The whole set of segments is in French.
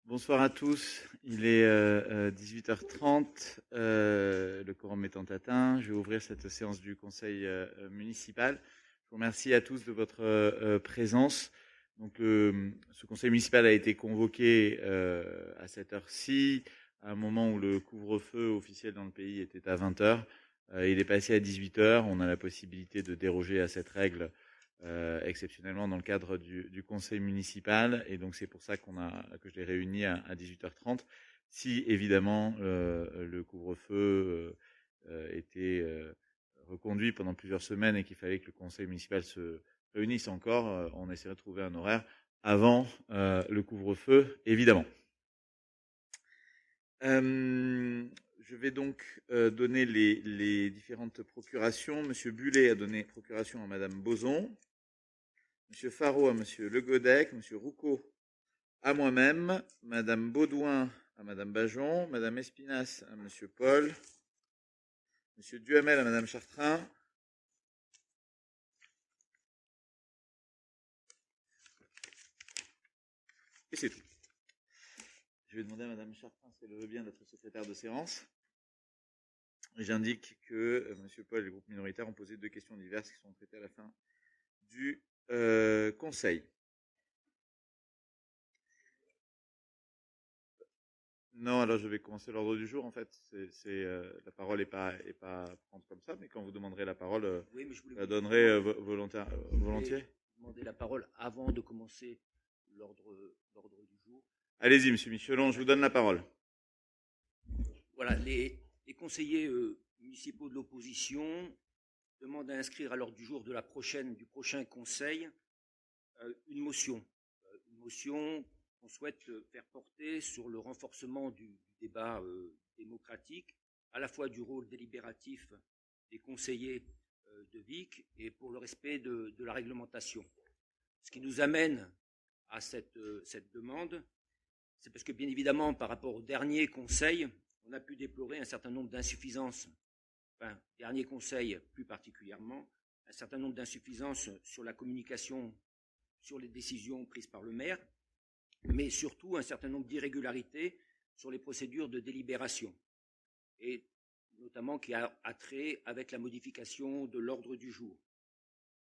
Bonsoir à tous. Il est 18h30. Le quorum étant atteint, je vais ouvrir cette séance du Conseil municipal. Je vous remercie à tous de votre présence. Donc, ce Conseil municipal a été convoqué à cette heure-ci, à un moment où le couvre-feu officiel dans le pays était à 20h. Il est passé à 18h. On a la possibilité de déroger à cette règle exceptionnellement dans le cadre du conseil municipal, et donc c'est pour ça que je l'ai réuni à 18h30. Si évidemment le couvre-feu était reconduit pendant plusieurs semaines et qu'il fallait que le conseil municipal se réunisse encore, on essaierait de trouver un horaire avant le couvre-feu, évidemment. Je vais donc donner les différentes procurations. Monsieur Bullet a donné procuration à Madame Boson. Monsieur Faro à Monsieur Le Godec, Monsieur Roucault à moi-même, Madame Baudouin à Madame Bajon, Madame Espinasse à Monsieur Paul, Monsieur Duhamel à Madame Chartrain, et c'est tout. Je vais demander à Madame Chartrain si elle veut bien d'être secrétaire de séance. Et j'indique que Monsieur Paul et le groupe minoritaire ont posé 2 questions diverses qui seront traitées à la fin du Conseil. Non, alors je vais commencer l'ordre du jour. En fait, la parole n'est pas à prendre comme ça, mais quand vous demanderez la parole, oui, mais je la donnerai volontiers. Demander la parole avant de commencer l'ordre du jour. Allez-y, Monsieur Michelon, je vous donne la parole. Voilà, les conseillers municipaux de l'opposition demandent à inscrire à l'ordre du jour du prochain conseil une motion qu'on souhaite faire porter sur le renforcement du débat démocratique, à la fois du rôle délibératif des conseillers de Vic et pour le respect de la réglementation. Ce qui nous amène à cette demande, c'est parce que bien évidemment, par rapport au dernier conseil, on a pu déplorer un certain nombre d'insuffisances, enfin, dernier conseil plus particulièrement, un certain nombre d'insuffisances sur la communication sur les décisions prises par le maire, mais surtout un certain nombre d'irrégularités sur les procédures de délibération, et notamment qui a trait avec la modification de l'ordre du jour,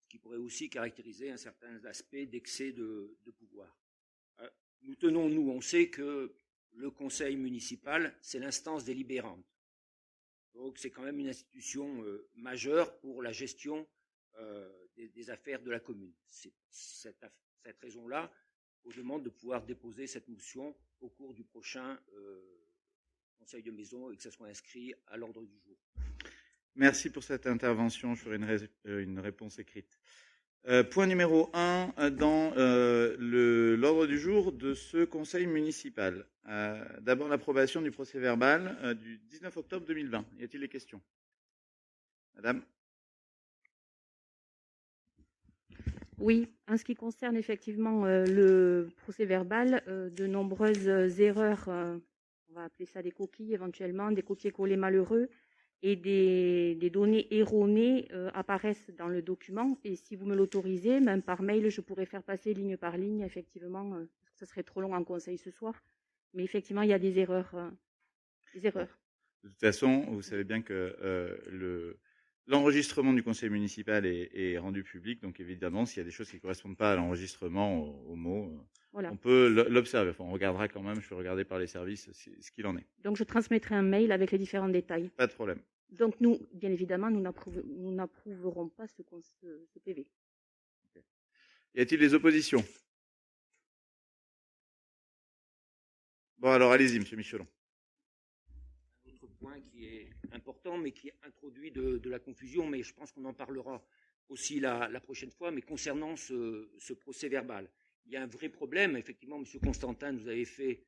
ce qui pourrait aussi caractériser un certain aspect d'excès de pouvoir. Nous tenons, on sait que le conseil municipal, c'est l'instance délibérante. Donc c'est quand même une institution majeure pour la gestion des affaires de la commune. C'est cette raison-là qu'on demande de pouvoir déposer cette motion au cours du prochain conseil de maison et que ça soit inscrit à l'ordre du jour. Merci pour cette intervention. Je ferai une réponse écrite. Point numéro 1 dans l'ordre du jour de ce conseil municipal. D'abord l'approbation du procès-verbal du 19 octobre 2020. Y a-t-il des questions? Madame? Oui, en ce qui concerne effectivement le procès-verbal, de nombreuses erreurs, on va appeler ça des coquilles éventuellement, des copier-coller malheureux, et des données erronées apparaissent dans le document. Et si vous me l'autorisez, même par mail, je pourrais faire passer ligne par ligne, effectivement, parce que ça serait trop long en conseil ce soir. Mais effectivement, il y a des erreurs. Bon. De toute façon, vous savez bien que l'enregistrement du conseil municipal est rendu public, donc évidemment, s'il y a des choses qui ne correspondent pas à l'enregistrement, aux mots, voilà, on peut l'observer. Enfin, on regardera quand même, je vais regarder par les services ce qu'il en est. Donc, je transmettrai un mail avec les différents détails. Pas de problème. Donc, nous, bien évidemment, nous n'approuverons pas ce PV. Okay. Y a-t-il des oppositions? Bon, alors allez-y, Monsieur Michelon. Un autre point qui est important, mais qui introduit de la confusion, mais je pense qu'on en parlera aussi la prochaine fois, mais concernant ce procès-verbal. Il y a un vrai problème. Effectivement, M. Constantin nous avait fait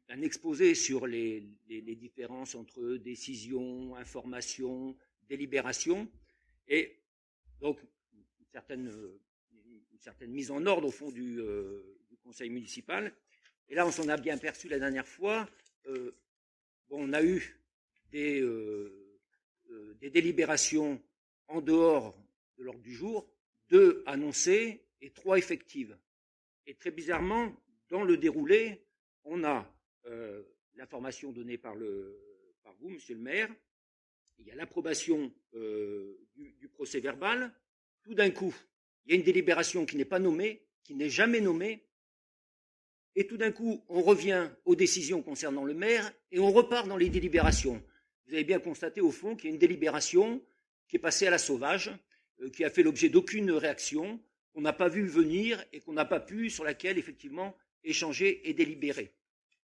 un exposé sur les différences entre décision, information, délibération, et donc une certaine mise en ordre au fond du conseil municipal. Et là, on s'en a bien perçu la dernière fois. On a eu des délibérations en dehors de l'ordre du jour, 2 annoncées et 3 effectives. Et très bizarrement, dans le déroulé, on a l'information donnée par vous, monsieur le maire, il y a l'approbation du procès verbal. Tout d'un coup, il y a une délibération qui n'est pas nommée, qui n'est jamais nommée, et tout d'un coup, on revient aux décisions concernant le maire et on repart dans les délibérations. Vous avez bien constaté au fond qu'il y a une délibération qui est passée à la sauvage, qui a fait l'objet d'aucune réaction, qu'on n'a pas vu venir et qu'on n'a pas pu, sur laquelle effectivement échanger et délibérer.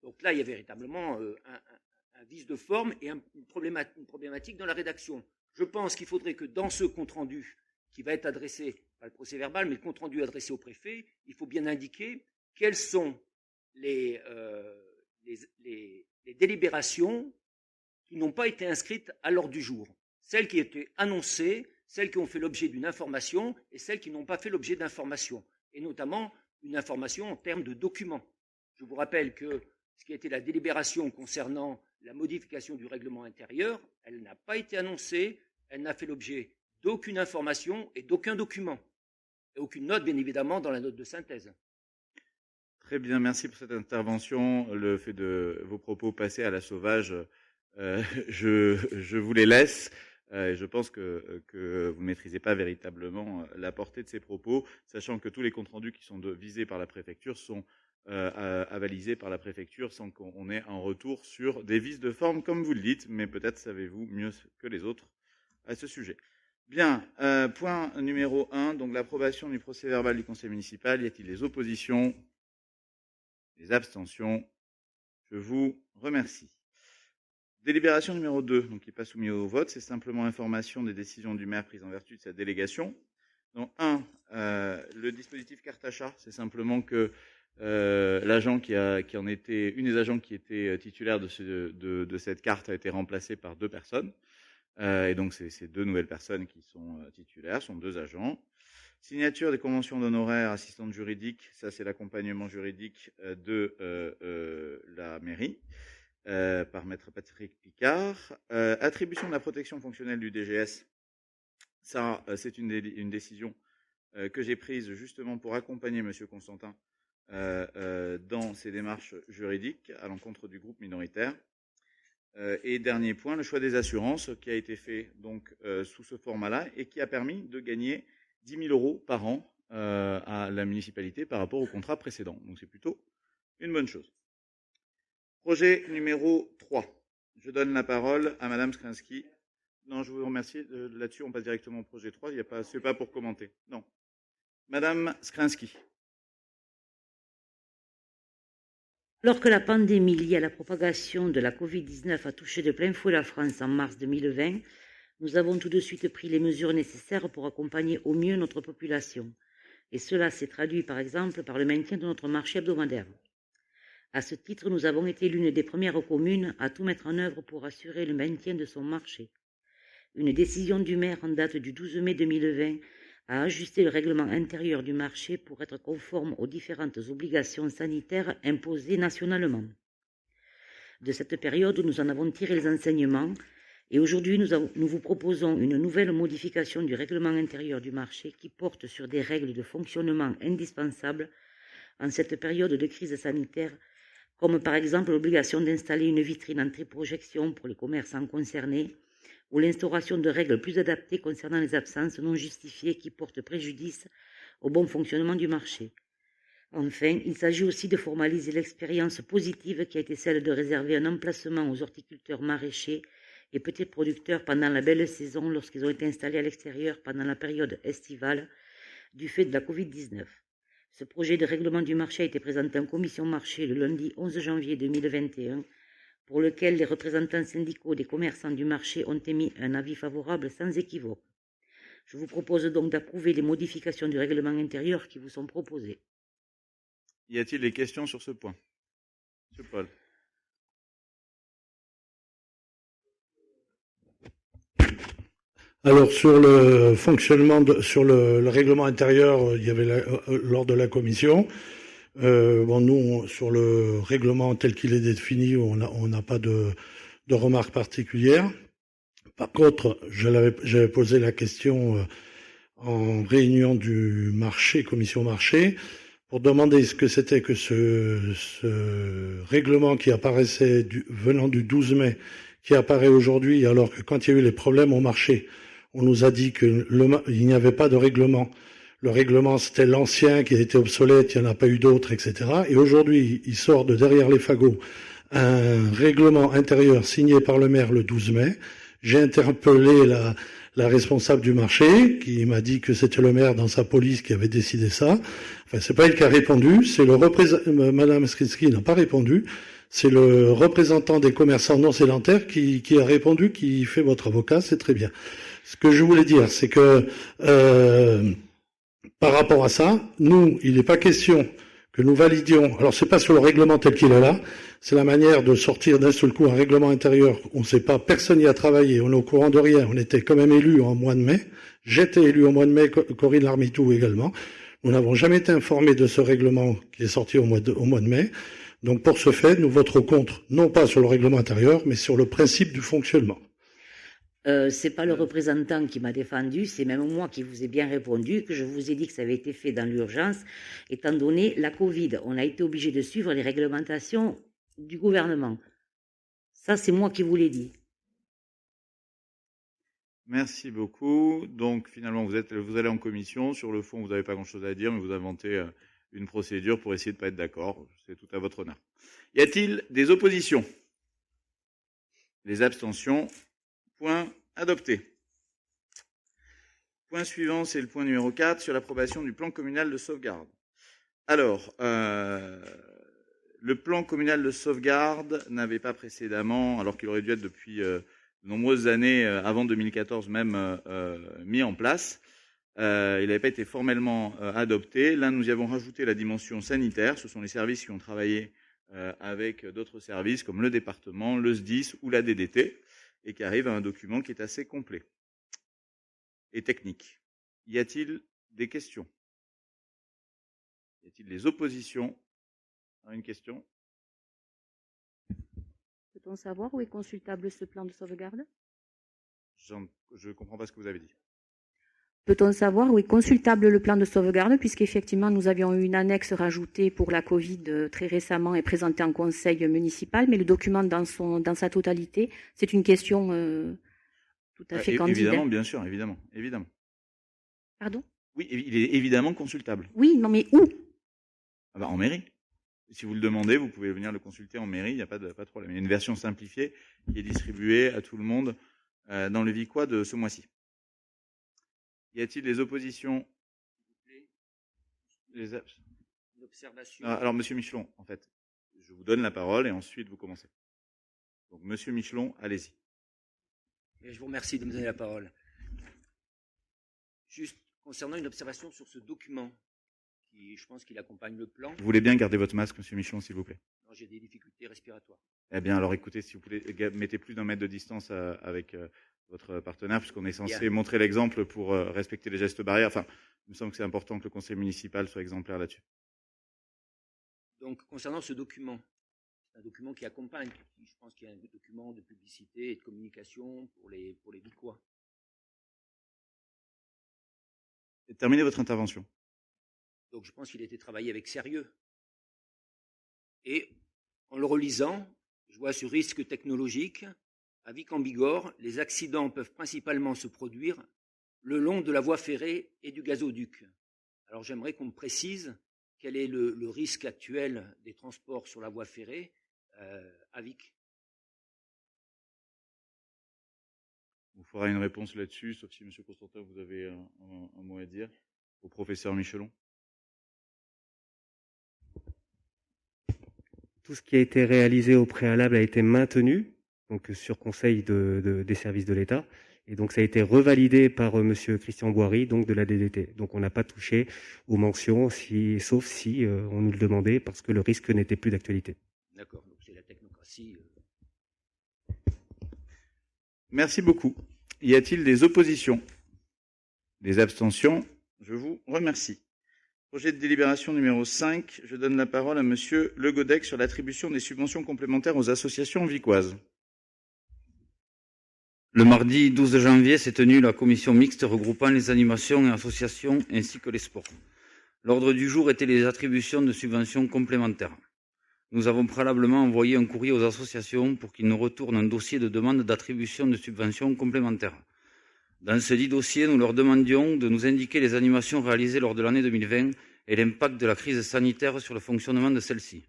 Donc là, il y a véritablement un vice de forme et une problématique dans la rédaction. Je pense qu'il faudrait que dans ce compte-rendu qui va être adressé, pas le procès verbal, mais le compte-rendu adressé au préfet, il faut bien indiquer quelles sont les délibérations qui n'ont pas été inscrites à l'ordre du jour. Celles qui étaient annoncées, celles qui ont fait l'objet d'une information et celles qui n'ont pas fait l'objet d'information, et notamment une information en termes de documents. Je vous rappelle que ce qui a été la délibération concernant la modification du règlement intérieur, elle n'a pas été annoncée, elle n'a fait l'objet d'aucune information et d'aucun document. Et aucune note, bien évidemment, dans la note de synthèse. Très bien, merci pour cette intervention. Le fait de vos propos passer à la sauvage, je vous les laisse. Je pense que vous ne maîtrisez pas véritablement la portée de ces propos, sachant que tous les comptes rendus qui sont visés par la préfecture sont avalisés par la préfecture sans qu'on ait un retour sur des vices de forme, comme vous le dites, mais peut-être savez-vous mieux que les autres à ce sujet. Bien, point numéro 1, donc l'approbation du procès-verbal du conseil municipal. Y a-t-il des oppositions? Des abstentions? Je vous remercie. Délibération numéro 2, donc qui n'est pas soumis au vote, c'est simplement information des décisions du maire prises en vertu de sa délégation. Donc, le dispositif carte achat, c'est simplement que l'agent une des agents qui était titulaire de cette carte a été remplacée par 2 personnes. Et donc, c'est ces 2 nouvelles personnes qui sont titulaires, sont 2 agents. Signature des conventions d'honoraires assistante juridique, ça c'est l'accompagnement juridique de la mairie. Par maître Patrick Picard. Attribution de la protection fonctionnelle du DGS, ça c'est une décision que j'ai prise justement pour accompagner monsieur Constantin dans ses démarches juridiques à l'encontre du groupe minoritaire. Et dernier point, le choix des assurances qui a été fait donc sous ce format-là et qui a permis de gagner 10 000 € par an à la municipalité par rapport au contrat précédent. Donc c'est plutôt une bonne chose. Projet numéro 3. Je donne la parole à Madame Skrinsky. Non, je vous remercie. Là-dessus, on passe directement au projet 3. C'est pas pour commenter. Non. Madame Skrinsky. Alors que la pandémie liée à la propagation de la Covid-19 a touché de plein fouet la France en mars 2020, nous avons tout de suite pris les mesures nécessaires pour accompagner au mieux notre population. Et cela s'est traduit par exemple par le maintien de notre marché hebdomadaire. À ce titre, nous avons été l'une des premières communes à tout mettre en œuvre pour assurer le maintien de son marché. Une décision du maire en date du 12 mai 2020 a ajusté le règlement intérieur du marché pour être conforme aux différentes obligations sanitaires imposées nationalement. De cette période, nous en avons tiré les enseignements et aujourd'hui, nous vous proposons une nouvelle modification du règlement intérieur du marché qui porte sur des règles de fonctionnement indispensables en cette période de crise sanitaire, comme par exemple l'obligation d'installer une vitrine anti-projection pour les commerçants concernés, ou l'instauration de règles plus adaptées concernant les absences non justifiées qui portent préjudice au bon fonctionnement du marché. Enfin, il s'agit aussi de formaliser l'expérience positive qui a été celle de réserver un emplacement aux horticulteurs maraîchers et petits producteurs pendant la belle saison lorsqu'ils ont été installés à l'extérieur pendant la période estivale du fait de la Covid-19. Ce projet de règlement du marché a été présenté en commission marché le lundi 11 janvier 2021, pour lequel les représentants syndicaux des commerçants du marché ont émis un avis favorable sans équivoque. Je vous propose donc d'approuver les modifications du règlement intérieur qui vous sont proposées. Y a-t-il des questions sur ce point? Monsieur Paul. Alors sur le fonctionnement, sur le règlement intérieur, il y avait lors de la commission. Nous, sur le règlement tel qu'il est défini, on n'a pas de remarques particulières. Par contre, j'avais posé la question en réunion du marché, commission marché, pour demander ce que c'était que ce règlement qui apparaissait venant du 12 mai, qui apparaît aujourd'hui, alors que quand il y a eu les problèmes au marché, on nous a dit qu'il n'y avait pas de règlement. Le règlement, c'était l'ancien qui était obsolète, il n'y en a pas eu d'autres, etc. Et aujourd'hui, il sort de derrière les fagots un règlement intérieur signé par le maire le 12 mai. J'ai interpellé la responsable du marché, qui m'a dit que c'était le maire dans sa police qui avait décidé ça. Enfin, c'est pas elle qui a répondu, c'est le Madame Skritsky n'a pas répondu. C'est le représentant des commerçants non sédentaires qui a répondu, qui fait votre avocat, c'est très bien. Ce que je voulais dire, c'est que par rapport à ça, nous, il n'est pas question que nous validions. Alors, c'est pas sur le règlement tel qu'il est là, c'est la manière de sortir d'un seul coup un règlement intérieur. On ne sait pas, personne n'y a travaillé, on est au courant de rien. On était quand même élus en mois de mai. J'étais élu au mois de mai, Corinne Larmitou également. Nous n'avons jamais été informés de ce règlement qui est sorti au mois de mai. Donc, pour ce fait, nous voterons contre, non pas sur le règlement intérieur, mais sur le principe du fonctionnement. C'est pas le représentant qui m'a défendu, c'est même moi qui vous ai bien répondu, que je vous ai dit que ça avait été fait dans l'urgence, étant donné la Covid. On a été obligé de suivre les réglementations du gouvernement. Ça, c'est moi qui vous l'ai dit. Merci beaucoup. Donc, finalement, vous allez en commission. Sur le fond, vous n'avez pas grand-chose à dire, mais vous inventez une procédure pour essayer de ne pas être d'accord. C'est tout à votre honneur. Y a-t-il des oppositions? Les abstentions? Point adopté. Point suivant, c'est le point numéro 4 sur l'approbation du plan communal de sauvegarde. Alors, le plan communal de sauvegarde n'avait pas précédemment, alors qu'il aurait dû être depuis de nombreuses années, avant 2014 même, mis en place. Il n'avait pas été formellement adopté. Là, nous y avons rajouté la dimension sanitaire. Ce sont les services qui ont travaillé avec d'autres services comme le département, le SDIS ou la DDT, et qui arrive à un document qui est assez complet et technique. Y a-t-il des questions? Y a-t-il des oppositions à une question? Peut-on savoir où est consultable ce plan de sauvegarde? Je ne comprends pas ce que vous avez dit. Peut-on savoir où est consultable le plan de sauvegarde, puisqu'effectivement nous avions eu une annexe rajoutée pour la Covid très récemment et présentée en conseil municipal, mais le document dans sa totalité, c'est une question tout à fait candide. Évidemment, bien sûr, évidemment. Pardon? Oui, il est évidemment consultable. Oui, non mais où? En mairie. Si vous le demandez, vous pouvez venir le consulter en mairie, il n'y a pas de problème. Il y a une version simplifiée qui est distribuée à tout le monde dans le Vicois de ce mois-ci. Y a-t-il des oppositions? Une observation. Alors, Monsieur Michelon, en fait, je vous donne la parole et ensuite vous commencez. Donc, Monsieur Michelon, allez-y. Je vous remercie de me donner la parole. Juste concernant une observation sur ce document, qui, je pense qu'il accompagne le plan. Vous voulez bien garder votre masque, Monsieur Michelon, s'il vous plaît? Non, j'ai des difficultés respiratoires. Eh bien, alors écoutez, si vous voulez, mettez plus d'1 mètre de distance avec votre partenaire, puisqu'on est censé montrer l'exemple pour respecter les gestes barrières. Enfin, il me semble que c'est important que le conseil municipal soit exemplaire là-dessus. Donc, concernant ce document, c'est un document qui accompagne, je pense qu'il y a un document de publicité et de communication pour les Vicois. Terminez votre intervention. Donc, je pense qu'il a été travaillé avec sérieux. Et en le relisant, je vois ce risque technologique. À Vic-en-Bigorre, les accidents peuvent principalement se produire le long de la voie ferrée et du gazoduc. Alors j'aimerais qu'on me précise quel est le risque actuel des transports sur la voie ferrée à Vic. On fera une réponse là-dessus, sauf si M. Constantin, vous avez un mot à dire au professeur Michelon. Tout ce qui a été réalisé au préalable a été maintenu, donc sur conseil des services de l'État, et donc ça a été revalidé par Monsieur Christian Boiry, donc de la DDT. Donc on n'a pas touché aux mentions, sauf si on nous le demandait, parce que le risque n'était plus d'actualité. D'accord, donc c'est la technocratie. Merci beaucoup. Y a-t-il des oppositions? Des abstentions? Je vous remercie. Projet de délibération numéro 5, je donne la parole à Monsieur Le Godec sur l'attribution des subventions complémentaires aux associations vicoises. Le mardi 12 janvier s'est tenue la commission mixte regroupant les animations et associations ainsi que les sports. L'ordre du jour était les attributions de subventions complémentaires. Nous avons préalablement envoyé un courrier aux associations pour qu'ils nous retournent un dossier de demande d'attribution de subventions complémentaires. Dans ce dit dossier, nous leur demandions de nous indiquer les animations réalisées lors de l'année 2020 et l'impact de la crise sanitaire sur le fonctionnement de celle-ci,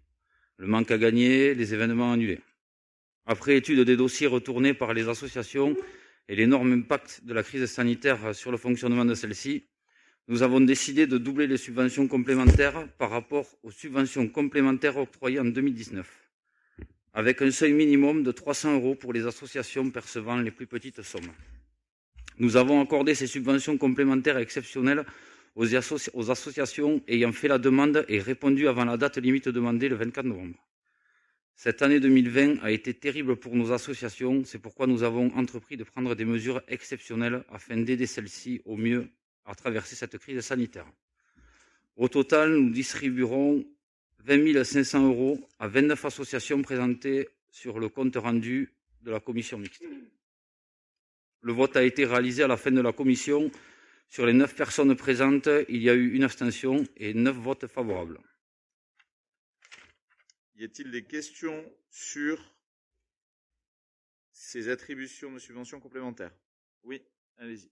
le manque à gagner, les événements annulés. Après étude des dossiers retournés par les associations et l'énorme impact de la crise sanitaire sur le fonctionnement de celle-ci, nous avons décidé de doubler les subventions complémentaires par rapport aux subventions complémentaires octroyées en 2019, avec un seuil minimum de 300 € pour les associations percevant les plus petites sommes. Nous avons accordé ces subventions complémentaires exceptionnelles aux associations ayant fait la demande et répondu avant la date limite demandée le 24 novembre. Cette année 2020 a été terrible pour nos associations, c'est pourquoi nous avons entrepris de prendre des mesures exceptionnelles afin d'aider celles-ci au mieux à traverser cette crise sanitaire. Au total, nous distribuerons 20 500 € à 29 associations présentées sur le compte rendu de la commission mixte. Le vote a été réalisé à la fin de la commission. Sur les 9 personnes présentes, il y a eu une abstention et 9 votes favorables. Y a-t-il des questions sur ces attributions de subventions complémentaires? Oui, allez-y.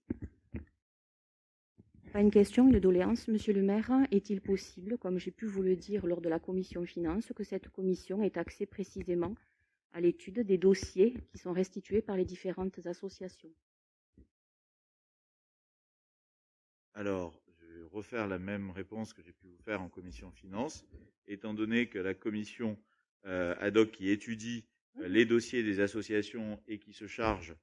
Pas une question, une doléance. Monsieur le maire, est-il possible, comme j'ai pu vous le dire lors de la commission finances, que cette commission ait accès précisément à l'étude des dossiers qui sont restitués par les différentes associations? Alors, je vais refaire la même réponse que j'ai pu vous faire en commission finances, étant donné que la commission ad hoc qui étudie les dossiers des associations et qui se charge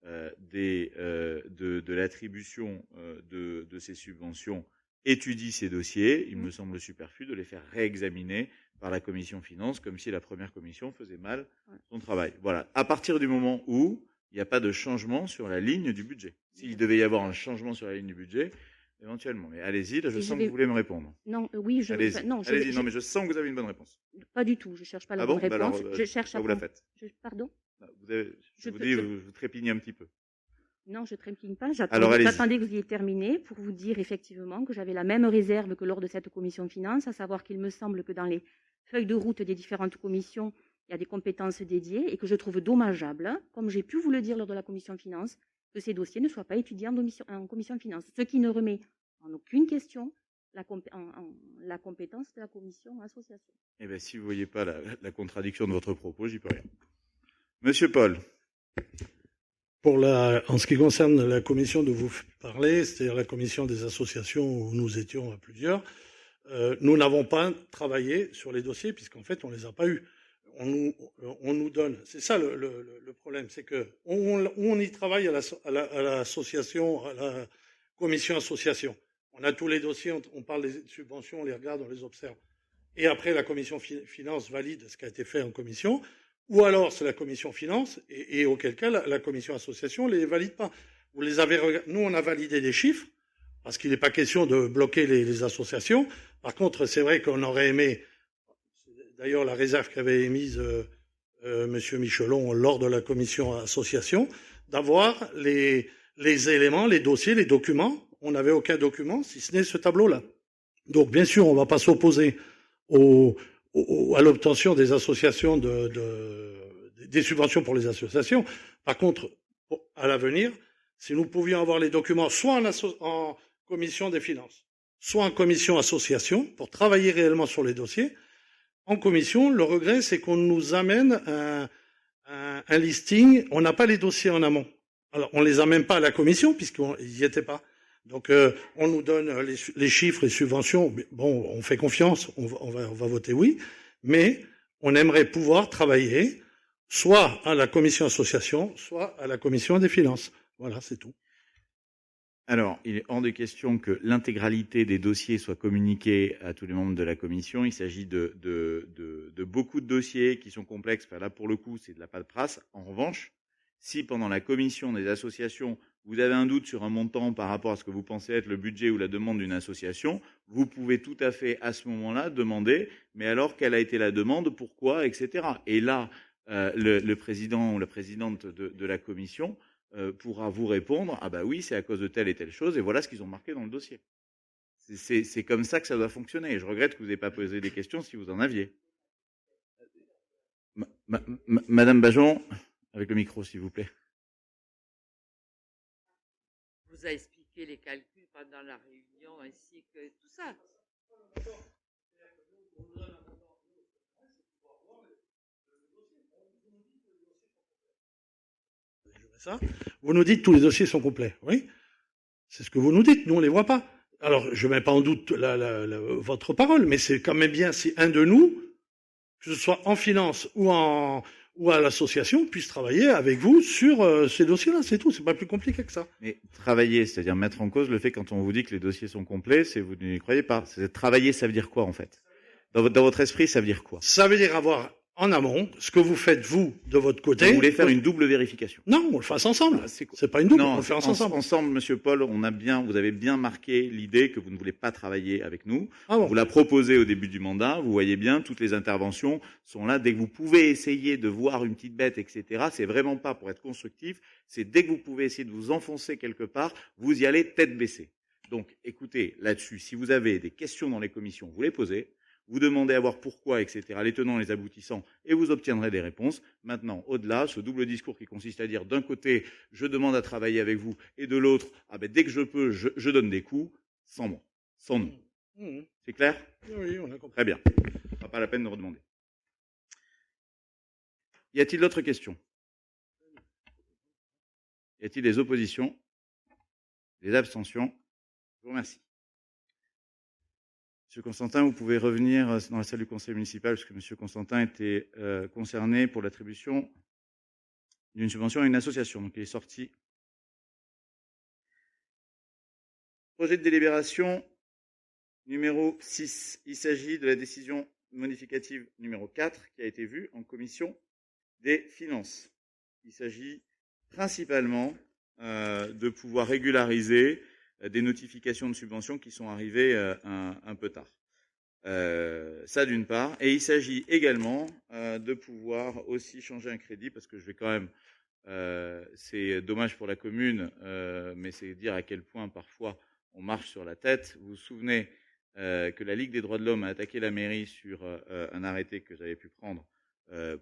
de l'attribution de ces subventions étudie ces dossiers, il me semble superflu de les faire réexaminer par la commission finances, comme si la première commission faisait mal son travail. Voilà. À partir du moment où il n'y a pas de changement sur la ligne du budget. S'il devait y avoir un changement sur la ligne du budget, éventuellement. Mais allez-y, là, je sens que vous voulez me répondre. Non, oui, je... Allez-y, non, allez-y. Non, mais je sens que vous avez une bonne réponse. Pas du tout, je ne cherche pas la bonne réponse. Alors, je cherche à... vous la faites. Pardon? Vous trépignez un petit peu. Non, je ne trépigne pas. J'attendais que vous ayez terminé pour vous dire effectivement que j'avais la même réserve que lors de cette commission finance, à savoir qu'il me semble que dans les feuilles de route des différentes commissions, il y a des compétences dédiées et que je trouve dommageable, comme j'ai pu vous le dire lors de la commission finance, que ces dossiers ne soient pas étudiés en commission finance, ce qui ne remet en aucune question la compétence de la commission association. Eh bien, si vous ne voyez pas la contradiction de votre propos, j'y peux rien. Monsieur Paul. En ce qui concerne la commission dont vous parlez, c'est-à-dire la commission des associations où nous étions à plusieurs, nous n'avons pas travaillé sur les dossiers puisqu'en fait on les a pas eus. On nous donne, c'est ça le problème, c'est que on y travaille à l'association, à la commission association. On a tous les dossiers, on parle des subventions, on les regarde, on les observe. Et après la commission finance valide ce qui a été fait en commission. Ou alors c'est la commission finance, et auquel cas la commission association ne les valide pas. Vous les avez Nous, on a validé des chiffres, parce qu'il n'est pas question de bloquer les associations. Par contre, c'est vrai qu'on aurait aimé, d'ailleurs la réserve qu'avait émise Monsieur Michelon lors de la commission association, d'avoir les éléments, les dossiers, les documents. On n'avait aucun document, si ce n'est ce tableau-là. Donc, bien sûr, on ne va pas s'opposer à l'obtention des associations des subventions pour les associations. Par contre, à l'avenir, si nous pouvions avoir les documents soit en commission des finances, soit en commission association, pour travailler réellement sur les dossiers, en commission, le regret, c'est qu'on nous amène un listing, on n'a pas les dossiers en amont. Alors, on les amène pas à la commission, puisqu'ils n'y étaient pas. Donc, on nous donne les chiffres, les subventions. Bon, on fait confiance, on va voter oui, mais on aimerait pouvoir travailler soit à la commission association, soit à la commission des finances. Voilà, c'est tout. Alors, il est hors de question que l'intégralité des dossiers soit communiquée à tous les membres de la commission. Il s'agit de beaucoup de dossiers qui sont complexes. Enfin, là, pour le coup, c'est de la paperasse. En revanche, si pendant la commission des associations, vous avez un doute sur un montant par rapport à ce que vous pensez être le budget ou la demande d'une association, vous pouvez tout à fait à ce moment-là demander, mais alors quelle a été la demande, pourquoi, etc. Et là, le président ou la présidente de la commission pourra vous répondre, ah bah oui, c'est à cause de telle et telle chose, et voilà ce qu'ils ont marqué dans le dossier. C'est comme ça que ça doit fonctionner. Je regrette que vous n'ayez pas posé des questions si vous en aviez. Madame Bajon, avec le micro, s'il vous plaît. Vous a expliqué les calculs pendant la réunion ainsi que tout ça. Ça, vous nous dites que tous les dossiers sont complets, oui. C'est ce que vous nous dites, nous on ne les voit pas. Alors, je ne mets pas en doute votre parole, mais c'est quand même bien si un de nous, que ce soit en finance ou à l'association, puisse travailler avec vous sur ces dossiers-là, c'est tout, c'est pas plus compliqué que ça. Mais travailler, c'est-à-dire mettre en cause le fait quand on vous dit que les dossiers sont complets, c'est vous n'y croyez pas. Travailler, ça veut dire quoi en fait? Dans votre esprit, ça veut dire quoi? Ça veut dire avoir en amont ce que vous faites vous de votre côté. Vous voulez faire une double vérification? Non, on le fasse ensemble. C'est pas une double, non, on le fait ensemble. Ensemble, Monsieur Paul, vous avez bien marqué l'idée que vous ne voulez pas travailler avec nous. Ah bon. Vous la proposez au début du mandat. Vous voyez bien, toutes les interventions sont là. Dès que vous pouvez essayer de voir une petite bête, etc. C'est vraiment pas pour être constructif. C'est dès que vous pouvez essayer de vous enfoncer quelque part, vous y allez tête baissée. Donc, écoutez, là-dessus, si vous avez des questions dans les commissions, vous les posez. Vous demandez à voir pourquoi, etc., les tenants, les aboutissants, et vous obtiendrez des réponses. Maintenant, au-delà, ce double discours qui consiste à dire, d'un côté, je demande à travailler avec vous, et de l'autre, dès que je peux, je donne des coups, sans moi, sans nous. C'est clair? Oui, on a compris. Très bien. Ce sera pas la peine de redemander. Y a-t-il d'autres questions? Y a-t-il des oppositions? Des abstentions? Je vous remercie. Monsieur Constantin, vous pouvez revenir dans la salle du conseil municipal, parce que Monsieur Constantin était concerné pour l'attribution d'une subvention à une association. Donc il est sorti. Projet de délibération numéro 6. Il s'agit de la décision modificative numéro 4 qui a été vue en commission des finances. Il s'agit principalement de pouvoir régulariser des notifications de subventions qui sont arrivées un peu tard. Ça d'une part. Et il s'agit également de pouvoir aussi changer un crédit, parce que je vais quand même... c'est dommage pour la commune, mais c'est dire à quel point parfois on marche sur la tête. Vous vous souvenez que la Ligue des droits de l'homme a attaqué la mairie sur un arrêté que j'avais pu prendre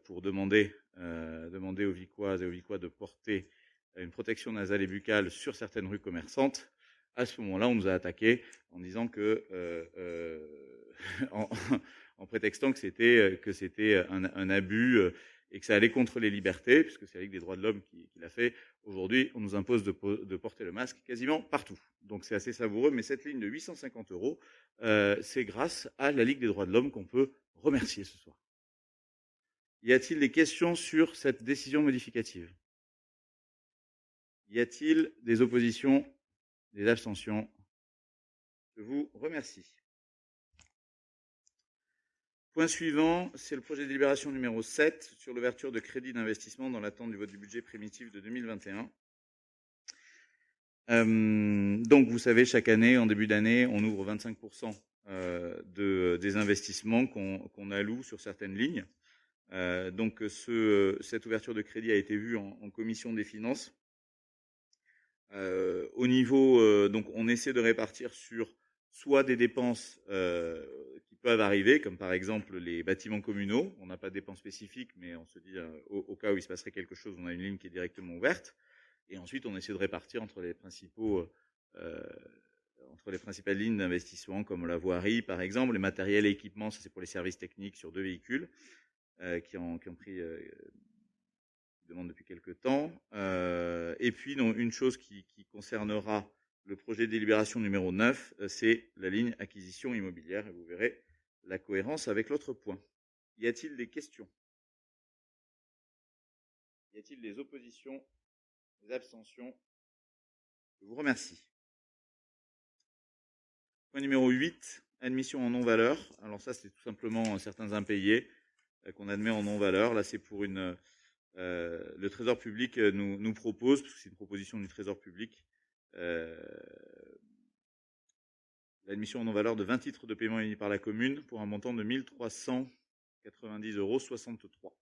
pour demander aux Vicoises et aux Vicois de porter une protection nasale et buccale sur certaines rues commerçantes. À ce moment-là, on nous a attaqué en disant que, en prétextant que c'était un abus et que ça allait contre les libertés, puisque c'est la Ligue des droits de l'homme qui l'a fait. Aujourd'hui, on nous impose de porter le masque quasiment partout. Donc c'est assez savoureux, mais cette ligne de 850 €, c'est grâce à la Ligue des droits de l'homme qu'on peut remercier ce soir. Y a-t-il des questions sur cette décision modificative? Y a-t-il des oppositions? Des abstentions? Je vous remercie. Point suivant, c'est le projet de délibération numéro 7 sur l'ouverture de crédits d'investissement dans l'attente du vote du budget primitif de 2021. Donc, vous savez, chaque année, en début d'année, on ouvre 25% des investissements qu'on alloue sur certaines lignes. Donc, cette ouverture de crédit a été vue en commission des finances. Au niveau, donc on essaie de répartir sur soit des dépenses qui peuvent arriver, comme par exemple les bâtiments communaux. On n'a pas de dépenses spécifiques, mais on se dit au cas où il se passerait quelque chose, on a une ligne qui est directement ouverte. Et ensuite, on essaie de répartir entre les principales lignes d'investissement, comme la voirie, par exemple, les matériels et équipements. Ça c'est pour les services techniques sur 2 véhicules qui ont pris demande depuis quelque temps. Et puis, une chose qui concernera le projet de délibération numéro 9, c'est la ligne acquisition immobilière. Et vous verrez la cohérence avec l'autre point. Y a-t-il des questions? Y a-t-il des oppositions? Des abstentions? Je vous remercie. Point numéro 8, admission en non-valeur. Alors ça, c'est tout simplement certains impayés qu'on admet en non-valeur. Là, c'est pour le Trésor public nous propose, parce que c'est une proposition du Trésor public, l'admission en non-valeur de 20 titres de paiement émis par la commune pour un montant de 1 390,63 €.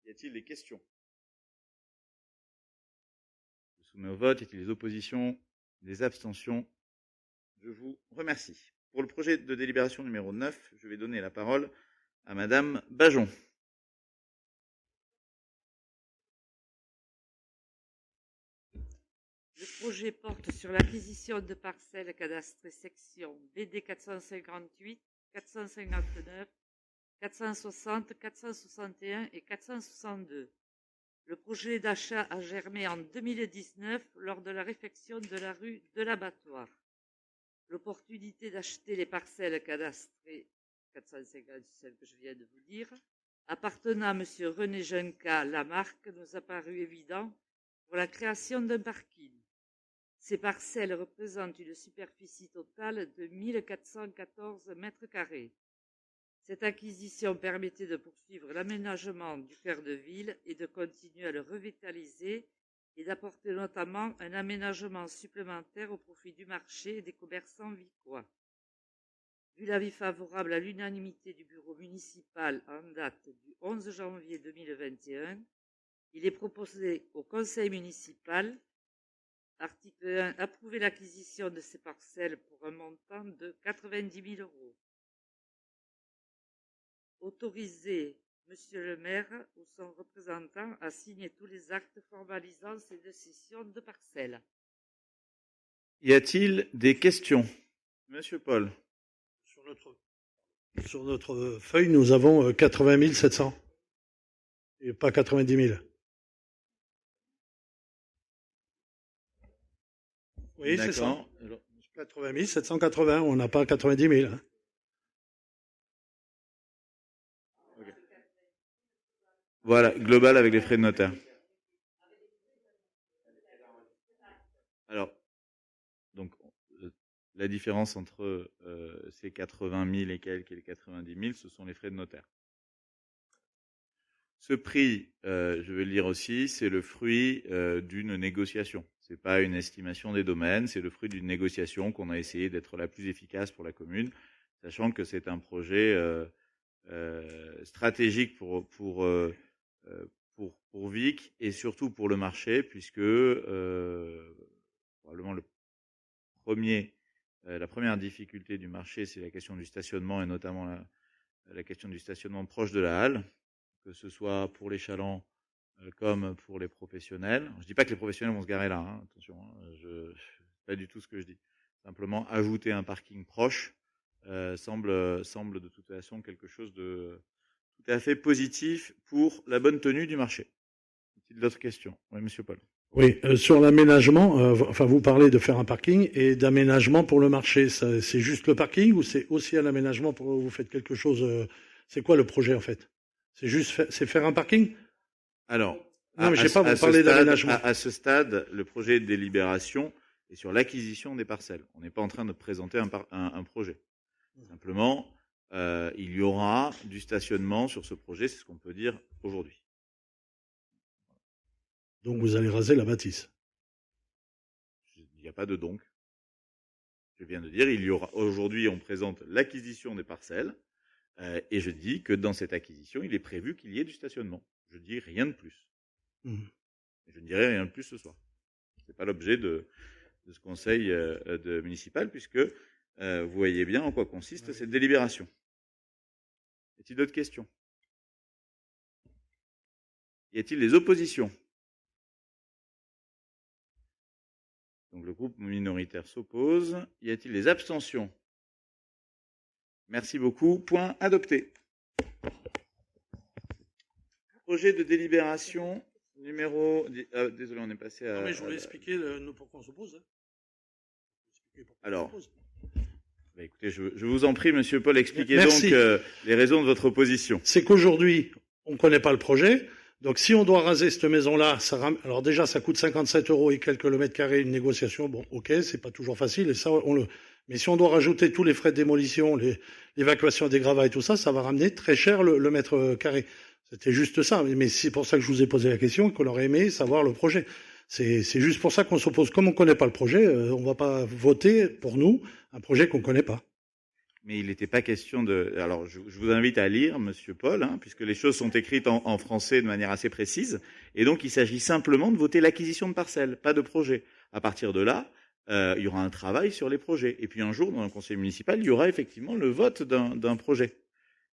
Y a-t-il des questions? Je soumets au vote. Y a-t-il des oppositions? Des abstentions? Je vous remercie. Pour le projet de délibération numéro 9, je vais donner la parole à Madame Bajon. Le projet porte sur l'acquisition de parcelles cadastrées section BD 458, 459, 460, 461 et 462. Le projet d'achat a germé en 2019 lors de la réfection de la rue de l'Abattoir. L'opportunité d'acheter les parcelles cadastrées 450, celles que je viens de vous dire, appartenant à M. René Junca Lamarque, nous a paru évident pour la création d'un parking. Ces parcelles représentent une superficie totale de 1414 mètres carrés. Cette acquisition permettait de poursuivre l'aménagement du cœur de ville et de continuer à le revitaliser et d'apporter notamment un aménagement supplémentaire au profit du marché et des commerçants vicois. Vu l'avis favorable à l'unanimité du bureau municipal en date du 11 janvier 2021, il est proposé au conseil municipal, article 1, approuver l'acquisition de ces parcelles pour un montant de 90 000 €. Autoriser Monsieur le maire ou son représentant à signer tous les actes formalisant ces décisions de parcelles. Y a-t-il des questions? Monsieur Paul. Sur notre feuille, nous avons 80 700 et pas 90 000. Oui, c'est ça. 80 780, on n'a pas 90 000. Hein. Okay. Voilà, global avec les frais de notaire. Alors, donc, la différence entre ces 80 000 et quelques et les 90 000, ce sont les frais de notaire. Ce prix, je vais le lire aussi, c'est le fruit d'une négociation. C'est pas une estimation des domaines, c'est le fruit d'une négociation qu'on a essayé d'être la plus efficace pour la commune, sachant que c'est un projet stratégique pour Vic et surtout pour le marché, puisque probablement la première difficulté du marché, c'est la question du stationnement et notamment la question du stationnement proche de la halle, que ce soit pour les chalands comme pour les professionnels. Je ne dis pas que les professionnels vont se garer là, hein, attention, hein, pas du tout ce que je dis. Simplement, ajouter un parking proche semble de toute façon quelque chose de tout à fait positif pour la bonne tenue du marché. Y a-t-il d'autres questions? Oui, Monsieur Paul. Oui, sur l'aménagement, enfin vous parlez de faire un parking et d'aménagement pour le marché. C'est juste le parking ou c'est aussi un aménagement pour vous faites quelque chose? C'est quoi le projet en fait? C'est juste c'est faire un parking? Alors, non, mais je sais pas, vous parlez d'aménagement. À ce stade, le projet de délibération est sur l'acquisition des parcelles. On n'est pas en train de présenter un projet. Simplement, il y aura du stationnement sur ce projet, c'est ce qu'on peut dire aujourd'hui. Donc vous allez raser la bâtisse. Il n'y a pas de donc. Je viens de dire, il y aura aujourd'hui, on présente l'acquisition des parcelles, et je dis que dans cette acquisition, il est prévu qu'il y ait du stationnement. Je dis rien de plus. Je ne dirai rien de plus ce soir. C'est pas l'objet de ce conseil municipal, puisque vous voyez bien en quoi consiste cette délibération. Y a-t-il d'autres questions? Y a-t-il des oppositions? Donc le groupe minoritaire s'oppose. Y a-t-il des abstentions? Merci beaucoup. Point adopté. Projet de délibération numéro... désolé, on est passé à... Non, mais je voulais expliquer pourquoi on s'oppose. Hein. Alors, bah écoutez, je vous en prie, Monsieur Paul, expliquez donc les raisons de votre opposition. C'est qu'aujourd'hui, on ne connaît pas le projet. Donc, si on doit raser cette maison-là, alors déjà, ça coûte 57 € et quelques le mètre carré, une négociation. Bon, ok, c'est pas toujours facile. Et ça, mais si on doit rajouter tous les frais de démolition, l'évacuation des gravats et tout ça, ça va ramener très cher le mètre carré. C'était juste ça. Mais c'est pour ça que je vous ai posé la question et qu'on aurait aimé savoir le projet. C'est juste pour ça qu'on s'oppose. Comme on ne connaît pas le projet, on ne va pas voter pour nous un projet qu'on ne connaît pas. Mais il n'était pas question de... Alors, je vous invite à lire, Monsieur Paul, hein, puisque les choses sont écrites en français de manière assez précise. Et donc, il s'agit simplement de voter l'acquisition de parcelles, pas de projet. À partir de là, il y aura un travail sur les projets. Et puis un jour, dans le conseil municipal, il y aura effectivement le vote d'un projet.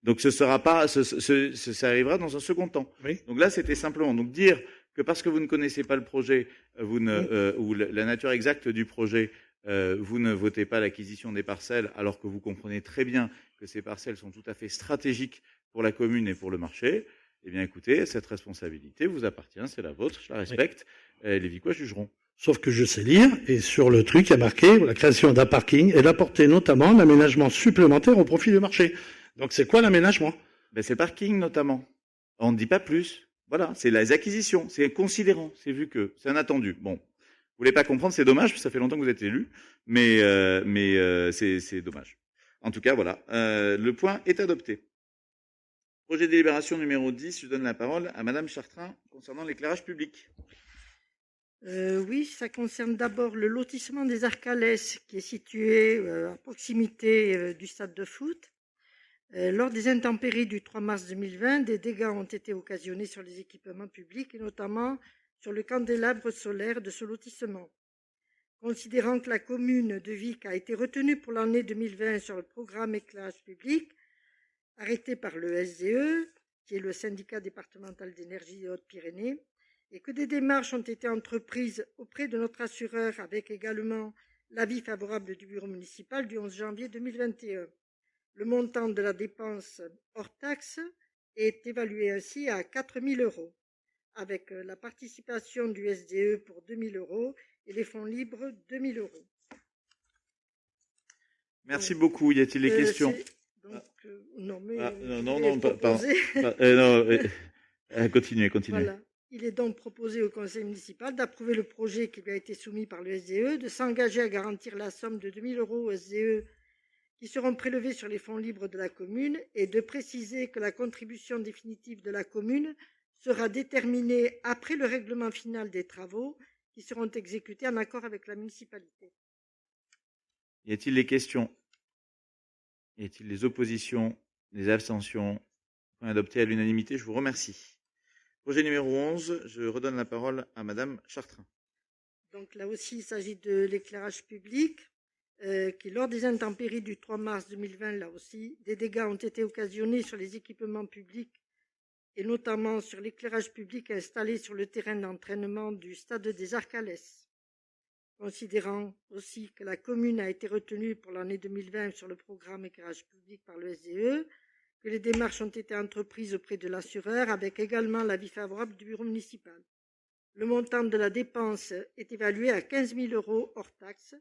Donc ce sera pas, ça arrivera dans un second temps. Oui. Donc là, c'était simplement donc dire que parce que vous ne connaissez pas le projet, ou la nature exacte du projet, vous ne votez pas l'acquisition des parcelles, alors que vous comprenez très bien que ces parcelles sont tout à fait stratégiques pour la commune et pour le marché. Eh bien, écoutez, cette responsabilité vous appartient, c'est la vôtre, je la respecte. Les Vicois jugeront. Sauf que je sais lire, et sur le truc, il y a marqué la création d'un parking et d'apporter notamment un aménagement supplémentaire au profit du marché. Donc c'est quoi l'aménagement? C'est le parking notamment. On ne dit pas plus. Voilà, c'est les acquisitions, c'est considérant, c'est vu que, c'est un attendu. Bon, vous voulez pas comprendre, c'est dommage, parce que ça fait longtemps que vous êtes élu, mais c'est dommage. En tout cas, voilà, le point est adopté. Projet de délibération numéro 10, je donne la parole à Madame Chartrain concernant l'éclairage public. Oui, ça concerne d'abord le lotissement des Arcalès, qui est situé à proximité du stade de foot. Lors des intempéries du 3 mars 2020, des dégâts ont été occasionnés sur les équipements publics et notamment sur le candélabre solaire de ce lotissement. Considérant que la commune de Vic a été retenue pour l'année 2020 sur le programme éclairage public, arrêté par le SDE, qui est le syndicat départemental d'énergie des Hautes-Pyrénées, et que des démarches ont été entreprises auprès de notre assureur avec également l'avis favorable du bureau municipal du 11 janvier 2021. Le montant de la dépense hors taxe est évalué ainsi à 4 000 €, avec la participation du SDE pour 2 000 € et les fonds libres 2 000 €. Merci beaucoup. Y a-t-il des questions? Non, mais continuez. Voilà. Il est donc proposé au conseil municipal d'approuver le projet qui lui a été soumis par le SDE, de s'engager à garantir la somme de 2 000 € au SDE qui seront prélevés sur les fonds libres de la commune et de préciser que la contribution définitive de la commune sera déterminée après le règlement final des travaux qui seront exécutés en accord avec la municipalité. Y a-t-il des questions? Y a-t-il des oppositions, des abstentions? Point adopté à l'unanimité, je vous remercie. Projet numéro 11, je redonne la parole à Madame Chartrain. Donc là aussi, il s'agit de l'éclairage public. Qui, lors des intempéries du 3 mars 2020, là aussi, des dégâts ont été occasionnés sur les équipements publics et notamment sur l'éclairage public installé sur le terrain d'entraînement du stade des Arcalès. Considérant aussi que la commune a été retenue pour l'année 2020 sur le programme éclairage public par le SDE, que les démarches ont été entreprises auprès de l'assureur avec également l'avis favorable du bureau municipal. Le montant de la dépense est évalué à 15 000 € hors taxe.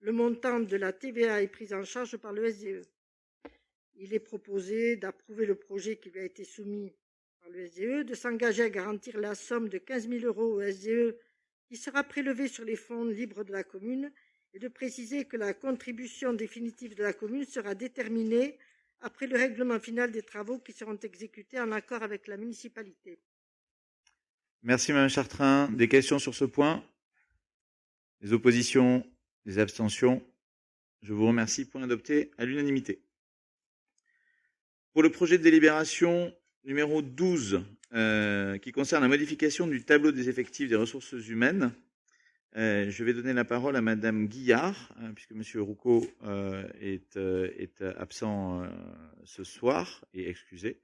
Le montant de la TVA est pris en charge par le SDE. Il est proposé d'approuver le projet qui lui a été soumis par le SDE, de s'engager à garantir la somme de 15 000 € au SDE qui sera prélevée sur les fonds libres de la commune et de préciser que la contribution définitive de la commune sera déterminée après le règlement final des travaux qui seront exécutés en accord avec la municipalité. Merci Madame Chartrain. Des questions sur ce point? Des oppositions? Des abstentions? Je vous remercie. Point adopté à l'unanimité. Pour le projet de délibération numéro 12, qui concerne la modification du tableau des effectifs des ressources humaines, je vais donner la parole à Madame Guillard, puisque Monsieur Roucault est absent ce soir et excusé.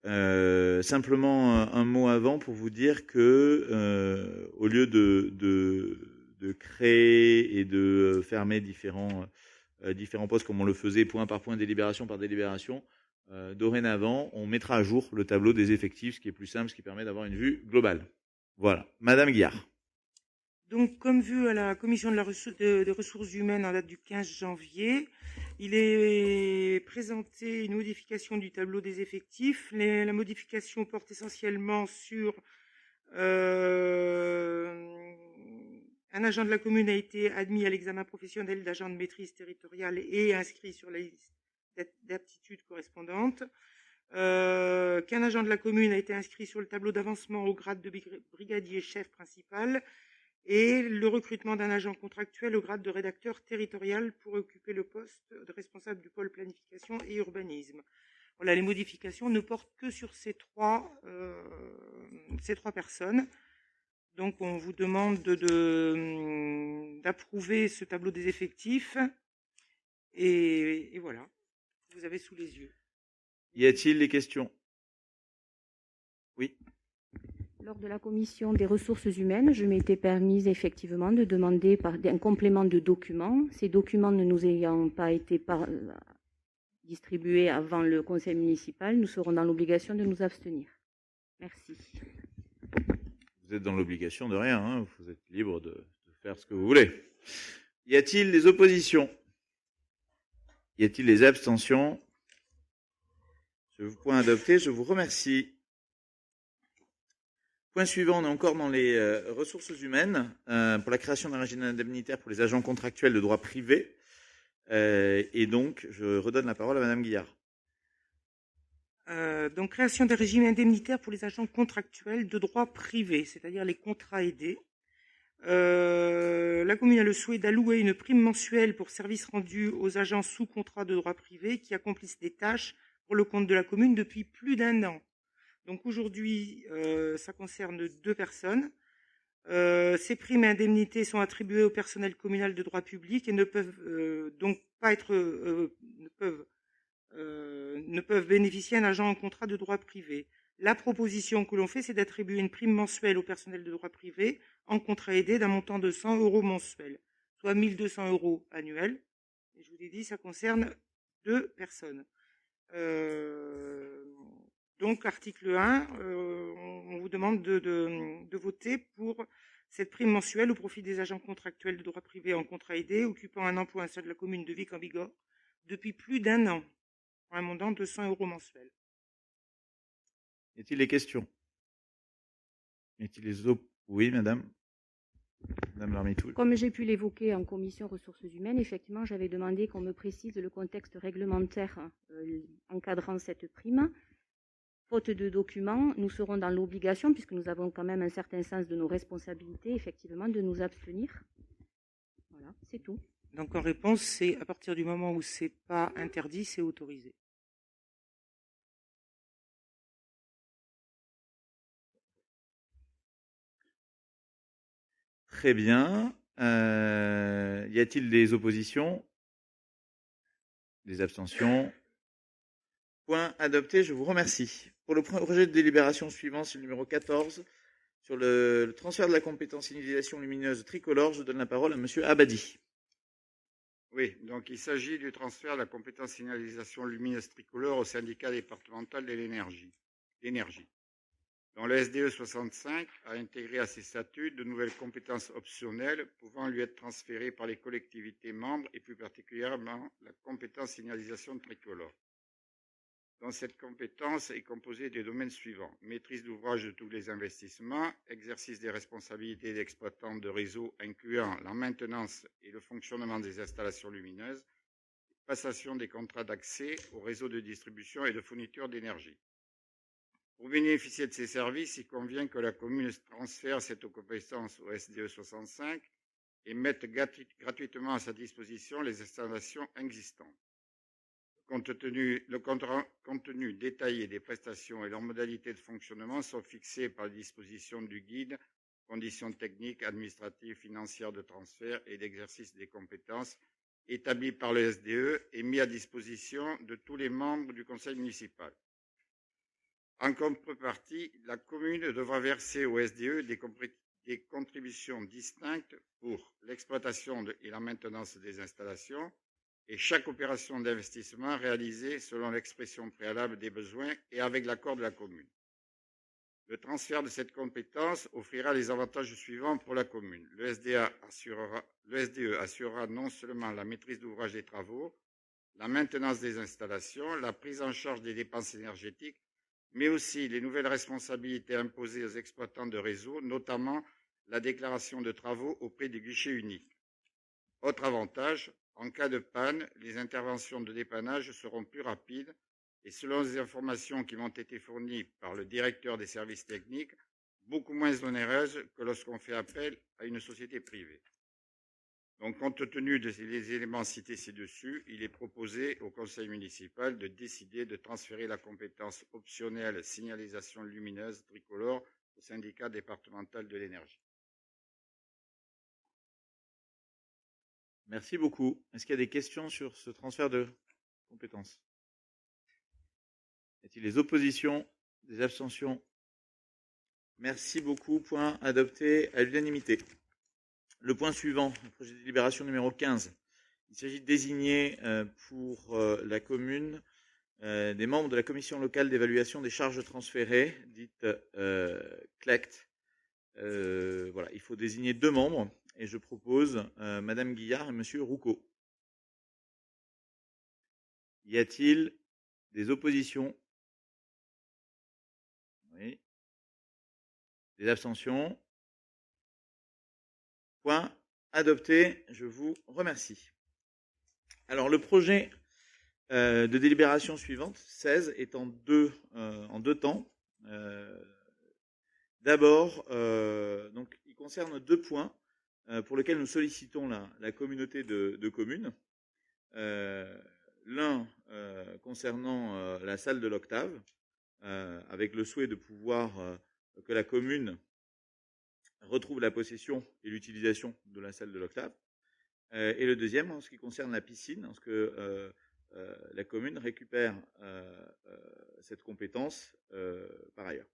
Simplement un mot avant pour vous dire que au lieu de créer et de fermer différents postes comme on le faisait point par point, délibération par délibération, dorénavant, on mettra à jour le tableau des effectifs, ce qui est plus simple, ce qui permet d'avoir une vue globale. Voilà. Madame Guillard. Donc, comme vu à la commission de ressources humaines en date du 15 janvier, il est présenté une modification du tableau des effectifs. La modification porte essentiellement sur un agent de la commune a été admis à l'examen professionnel d'agent de maîtrise territoriale et inscrit sur la liste d'aptitudes correspondantes. Qu'un agent de la commune a été inscrit sur le tableau d'avancement au grade de brigadier chef principal et le recrutement d'un agent contractuel au grade de rédacteur territorial pour occuper le poste de responsable du pôle planification et urbanisme. Voilà, les modifications ne portent que sur ces trois personnes. Donc, on vous demande d'approuver ce tableau des effectifs. Et voilà, vous avez sous les yeux. Y a-t-il des questions? Oui. Lors de la commission des ressources humaines, je m'étais permise effectivement de demander un complément de documents. Ces documents ne nous ayant pas été distribués avant le conseil municipal, nous serons dans l'obligation de nous abstenir. Merci. Vous êtes dans l'obligation de rien, hein, vous êtes libre de faire ce que vous voulez. Y a-t-il des oppositions? Y a-t-il des abstentions? Point adopté, je vous remercie. Point suivant, on est encore dans les ressources humaines pour la création d'un régime indemnitaire pour les agents contractuels de droit privé. Et donc, je redonne la parole à Madame Guillard. Donc, création d'un régime indemnitaire pour les agents contractuels de droit privé, c'est-à-dire les contrats aidés. La commune a le souhait d'allouer une prime mensuelle pour services rendus aux agents sous contrat de droit privé qui accomplissent des tâches pour le compte de la commune depuis plus d'1 an. Donc aujourd'hui, ça concerne 2 personnes. Ces primes et indemnités sont attribuées au personnel communal de droit public et ne peuvent donc pas être ne peuvent bénéficier d'un agent en contrat de droit privé. La proposition que l'on fait, c'est d'attribuer une prime mensuelle au personnel de droit privé en contrat aidé d'un montant de 100 € mensuel, soit 1 200 € annuels. Et je vous l'ai dit, ça concerne 2 personnes. Donc, article 1, on vous demande de voter pour cette prime mensuelle au profit des agents contractuels de droit privé en contrat aidé occupant un emploi au sein de la commune de Vic en Bigorre depuis plus d'1 an, pour un montant de 100 € mensuels. Y a-t-il des questions? Y a-t-il des Oui, madame. Madame Larmitou. Comme j'ai pu l'évoquer en commission ressources humaines, effectivement, j'avais demandé qu'on me précise le contexte réglementaire encadrant cette prime. Faute de documents, nous serons dans l'obligation, puisque nous avons quand même un certain sens de nos responsabilités, effectivement, de nous abstenir. Voilà, c'est tout. Donc en réponse, c'est à partir du moment où c'est pas interdit, c'est autorisé. Très bien. Y a-t-il des oppositions? Des abstentions? Point adopté, je vous remercie. Pour le projet de délibération suivant, c'est le numéro 14, sur le transfert de la compétence signalisation lumineuse tricolore, je donne la parole à Monsieur Abadi. Oui, donc il s'agit du transfert de la compétence signalisation lumineuse tricolore au syndicat départemental de l'énergie, dont le SDE 65 a intégré à ses statuts de nouvelles compétences optionnelles pouvant lui être transférées par les collectivités membres et plus particulièrement la compétence signalisation tricolore. Donc cette compétence est composée des domaines suivants: maîtrise d'ouvrage de tous les investissements, exercice des responsabilités d'exploitant de réseau incluant la maintenance et le fonctionnement des installations lumineuses, passation des contrats d'accès au réseau de distribution et de fourniture d'énergie. Pour bénéficier de ces services, il convient que la commune transfère cette compétence au SDE 65 et mette gratuitement à sa disposition les installations existantes. Le contenu détaillé des prestations et leurs modalités de fonctionnement sont fixés par les dispositions du guide conditions techniques, administratives, financières de transfert et d'exercice des compétences établi par le SDE et mis à disposition de tous les membres du conseil municipal. En contrepartie, la commune devra verser au SDE des contributions distinctes pour l'exploitation et la maintenance des installations et chaque opération d'investissement réalisée selon l'expression préalable des besoins et avec l'accord de la commune. Le transfert de cette compétence offrira les avantages suivants pour la commune. Le SDE assurera non seulement la maîtrise d'ouvrage des travaux, la maintenance des installations, la prise en charge des dépenses énergétiques, mais aussi les nouvelles responsabilités imposées aux exploitants de réseau, notamment la déclaration de travaux auprès du guichet unique. Autre avantage, en cas de panne, les interventions de dépannage seront plus rapides et selon les informations qui m'ont été fournies par le directeur des services techniques, beaucoup moins onéreuses que lorsqu'on fait appel à une société privée. Donc, compte tenu des éléments cités ci-dessus, il est proposé au conseil municipal de décider de transférer la compétence optionnelle signalisation lumineuse tricolore au syndicat départemental de l'énergie. Merci beaucoup. Est-ce qu'il y a des questions sur ce transfert de compétences? Y a-t-il des oppositions, des abstentions? Merci beaucoup. Point adopté à l'unanimité. Le point suivant, le projet de délibération numéro 15. Il s'agit de désigner pour la commune des membres de la commission locale d'évaluation des charges transférées, dite CLECT. Voilà, il faut désigner 2 membres et je propose Madame Guillard et Monsieur Roucault. Y a-t-il des oppositions? Oui. Des abstentions? Point adopté. Je vous remercie. Alors, le projet de délibération suivante, 16, est en deux temps. D'abord, donc, il concerne 2 points pour lesquels nous sollicitons la communauté de communes. L'un concernant la salle de l'Octave, avec le souhait de pouvoir que la commune retrouve la possession et l'utilisation de la salle de l'Octave. Et le deuxième, en ce qui concerne la piscine, en ce que la commune récupère cette compétence par ailleurs.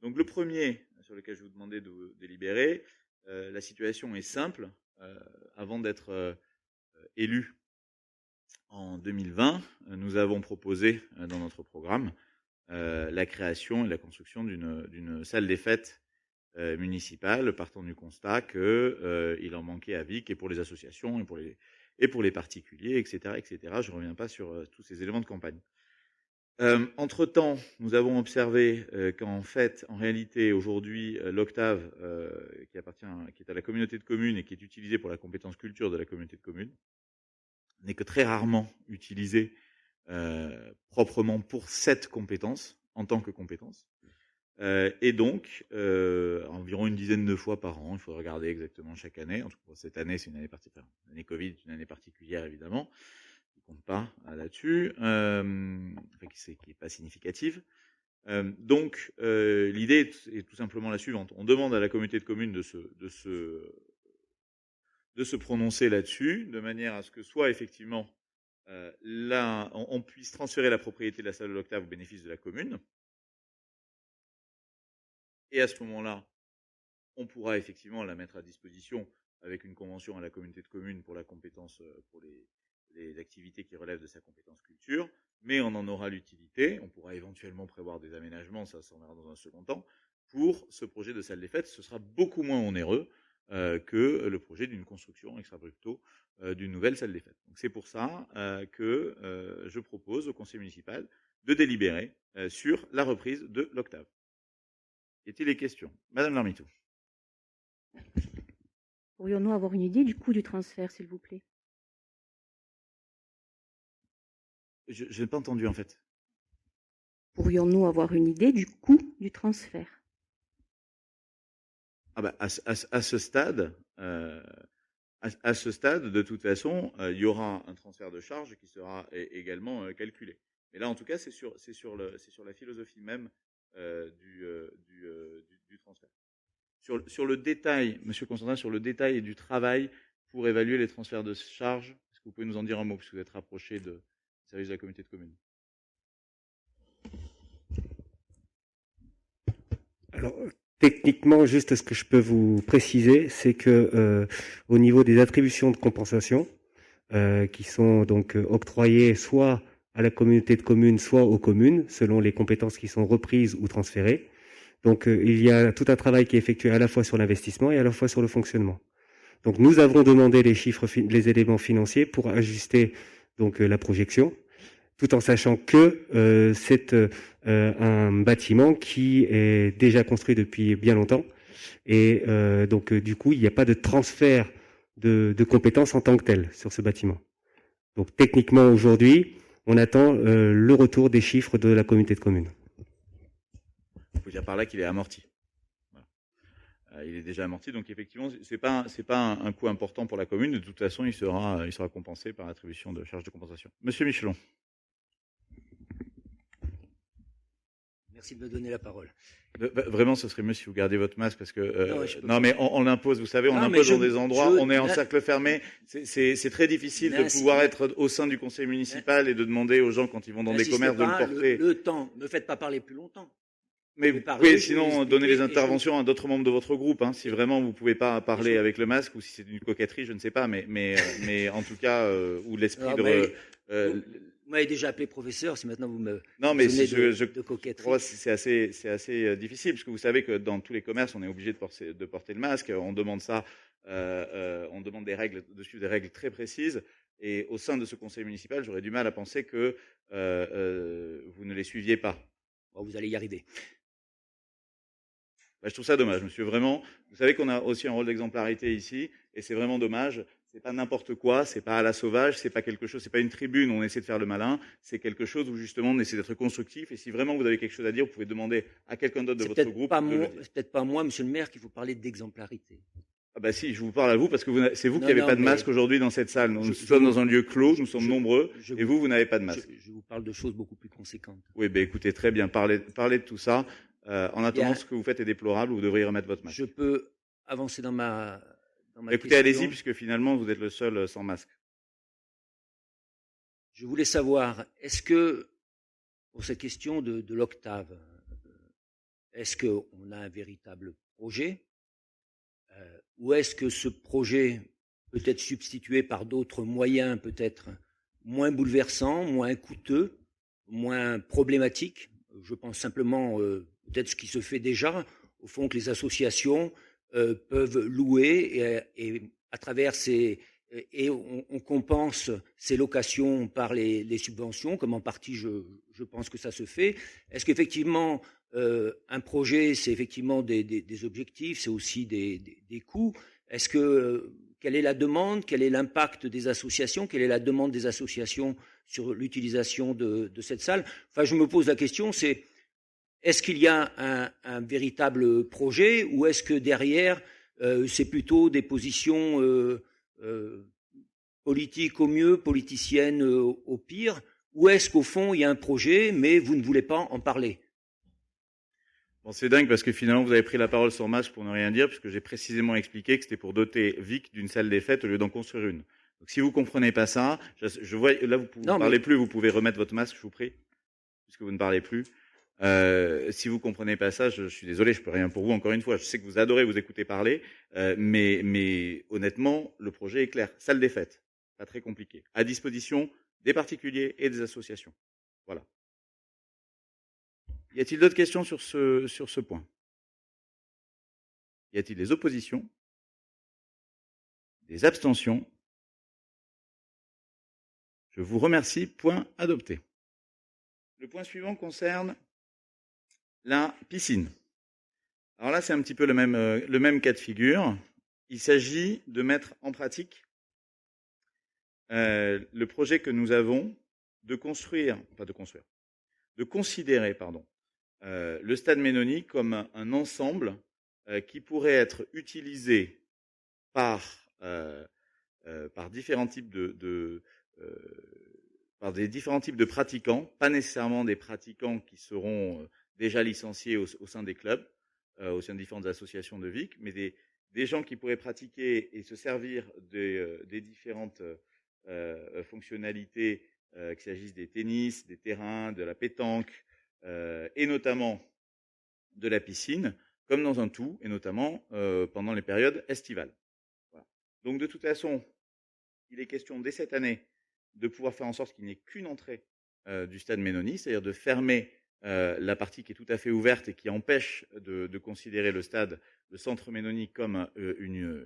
Donc le premier, sur lequel je vous demandais de délibérer, la situation est simple. Avant d'être élu en 2020, nous avons proposé dans notre programme la création et la construction d'une salle des fêtes municipale, partant du constat qu'il en manquait à Vic et pour les associations et pour les particuliers, etc., etc. Je ne reviens pas sur tous ces éléments de campagne. Entre-temps, nous avons observé qu'en fait, en réalité, aujourd'hui, l'Octave, qui est à la communauté de communes et qui est utilisée pour la compétence culture de la communauté de communes, n'est que très rarement utilisée proprement pour cette compétence, en tant que compétence. Et donc, environ une dizaine de fois par an, il faut regarder exactement chaque année. En tout cas, cette année, c'est une année particulière. L'année Covid, c'est une année particulière, évidemment. Il ne compte pas là-dessus, qui n'est pas significative. Donc, l'idée est tout simplement la suivante. On demande à la communauté de communes de se prononcer là-dessus, de manière à ce que soit effectivement on puisse transférer la propriété de la salle de l'Octave au bénéfice de la commune. Et à ce moment-là, on pourra effectivement la mettre à disposition avec une convention à la communauté de communes pour la compétence, pour les activités qui relèvent de sa compétence culture, mais on en aura l'utilité. On pourra éventuellement prévoir des aménagements, ça on verra dans un second temps. Pour ce projet de salle des fêtes, ce sera beaucoup moins onéreux que le projet d'une construction extra-abrupto d'une nouvelle salle des fêtes. Donc c'est pour ça que je propose au conseil municipal de délibérer sur la reprise de l'Octave. Y a-t-il des questions? Madame Larmitou. Pourrions-nous avoir une idée du coût du transfert, s'il vous plaît? Je n'ai pas entendu, en fait. Pourrions-nous avoir une idée du coût du transfert? Ah bah, à ce stade, de toute façon, il y aura un transfert de charge qui sera également calculé. Mais là, en tout cas, c'est sur la philosophie même du transfert. Sur le détail, Monsieur Constantin, sur le détail du travail pour évaluer les transferts de charges, est-ce que vous pouvez nous en dire un mot, puisque vous êtes rapproché du service de la communauté de communes? Alors, techniquement, juste ce que je peux vous préciser, c'est que au niveau des attributions de compensation, qui sont donc octroyées soit à la communauté de communes, soit aux communes, selon les compétences qui sont reprises ou transférées. Donc, il y a tout un travail qui est effectué à la fois sur l'investissement et à la fois sur le fonctionnement. Donc, nous avons demandé les chiffres, les éléments financiers pour ajuster donc la projection, tout en sachant que c'est un bâtiment qui est déjà construit depuis bien longtemps. Et donc, du coup, il n'y a pas de transfert de compétences en tant que tel sur ce bâtiment. Donc, techniquement, aujourd'hui, on attend le retour des chiffres de la communauté de communes. Il faut dire par là qu'il est amorti. Voilà. Il est déjà amorti, donc effectivement, c'est pas un coût important pour la commune. De toute façon, il sera compensé par l'attribution de charges de compensation. Monsieur Michelon. Merci de me donner la parole. Vraiment, ce serait mieux si vous gardiez votre masque parce que Non, mais on l'impose. Vous savez, on impose dans des endroits. On est en cercle fermé. C'est très difficile de pouvoir être au sein du conseil municipal et de demander aux gens quand ils vont dans des commerces de le porter. Le temps. Ne faites pas parler plus longtemps. Mais vous pouvez sinon donner les interventions à d'autres membres de votre groupe, hein, si vraiment vous pouvez pas parler avec le masque ou si c'est une coquetterie, je ne sais pas, mais en tout cas ou l'esprit de. Vous m'avez déjà appelé professeur, si maintenant vous me non, mais si de coquetterie. C'est assez difficile, parce que vous savez que dans tous les commerces, on est obligé de porter le masque. On demande ça, on demande de suivre des règles très précises. Et au sein de ce conseil municipal, j'aurais du mal à penser que vous ne les suiviez pas. Bon, vous allez y arriver. Je trouve ça dommage, monsieur. Vraiment, vous savez qu'on a aussi un rôle d'exemplarité ici, et c'est vraiment dommage. C'est pas n'importe quoi, c'est pas à la sauvage, c'est pas quelque chose, c'est pas une tribune où on essaie de faire le malin. C'est quelque chose où justement on essaie d'être constructif. Et si vraiment vous avez quelque chose à dire, vous pouvez demander à quelqu'un d'autre de votre groupe. C'est peut-être pas moi, monsieur le maire, qu'il faut parler d'exemplarité. Ah bah si, je vous parle à vous parce que c'est vous qui n'avez pas de masque aujourd'hui dans cette salle. Nous sommes dans un lieu clos, nous sommes nombreux, et vous n'avez pas de masque. Je vous parle de choses beaucoup plus conséquentes. Oui, ben écoutez, très bien, parlez de tout ça. En attendant, ce que vous faites est déplorable, vous devriez remettre votre masque. Je peux avancer dans ma écoutez, allez-y, puisque finalement, vous êtes le seul sans masque. Je voulais savoir, est-ce que, pour cette question de l'octave, est-ce qu'on a un véritable projet ou est-ce que ce projet peut être substitué par d'autres moyens peut-être moins bouleversants, moins coûteux, moins problématiques? Je pense simplement peut-être ce qui se fait déjà, au fond que les associations peuvent louer et à travers on compense ces locations par les subventions, comme en partie je pense que ça se fait. Est-ce qu'effectivement un projet, c'est effectivement des objectifs, c'est aussi des coûts? Est-ce que quelle est la demande? Quel est l'impact des associations? Quelle est la demande des associations sur l'utilisation de cette salle? Enfin, je me pose la question, est-ce qu'il y a un véritable projet ou est-ce que derrière, c'est plutôt des positions politiques au mieux, politiciennes au pire? Ou est-ce qu'au fond, il y a un projet, mais vous ne voulez pas en parler? Bon, c'est dingue parce que finalement, vous avez pris la parole sans masque pour ne rien dire, puisque j'ai précisément expliqué que c'était pour doter Vic d'une salle des fêtes au lieu d'en construire une. Donc, si vous comprenez pas ça, je vois, là, vous ne parlez plus, vous pouvez remettre votre masque, je vous prie, puisque vous ne parlez plus. Si vous comprenez pas ça, je suis désolé, je peux rien pour vous. Encore une fois, je sais que vous adorez vous écouter parler, mais honnêtement, le projet est clair. Salle des fêtes, pas très compliqué, à disposition des particuliers et des associations. Voilà. Y a-t-il d'autres questions sur ce point? Y a-t-il des oppositions? Des abstentions? Je vous remercie. Point adopté. Le point suivant concerne la piscine. Alors là, c'est un petit peu le même cas de figure. Il s'agit de mettre en pratique le projet que nous avons de considérer, le stade Ménoni comme un ensemble qui pourrait être utilisé par différents types par des différents types de pratiquants, pas nécessairement des pratiquants qui seront déjà licenciés au sein des clubs, au sein de différentes associations de Vic, mais des gens qui pourraient pratiquer et se servir des différentes fonctionnalités, qu'il s'agisse des tennis, des terrains, de la pétanque, et notamment de la piscine, comme dans un tout, et notamment pendant les périodes estivales. Voilà. Donc de toute façon, il est question dès cette année de pouvoir faire en sorte qu'il n'y ait qu'une entrée du stade Ménoni, c'est-à-dire de fermer la partie qui est tout à fait ouverte et qui empêche de considérer le stade, le centre Ménoni, comme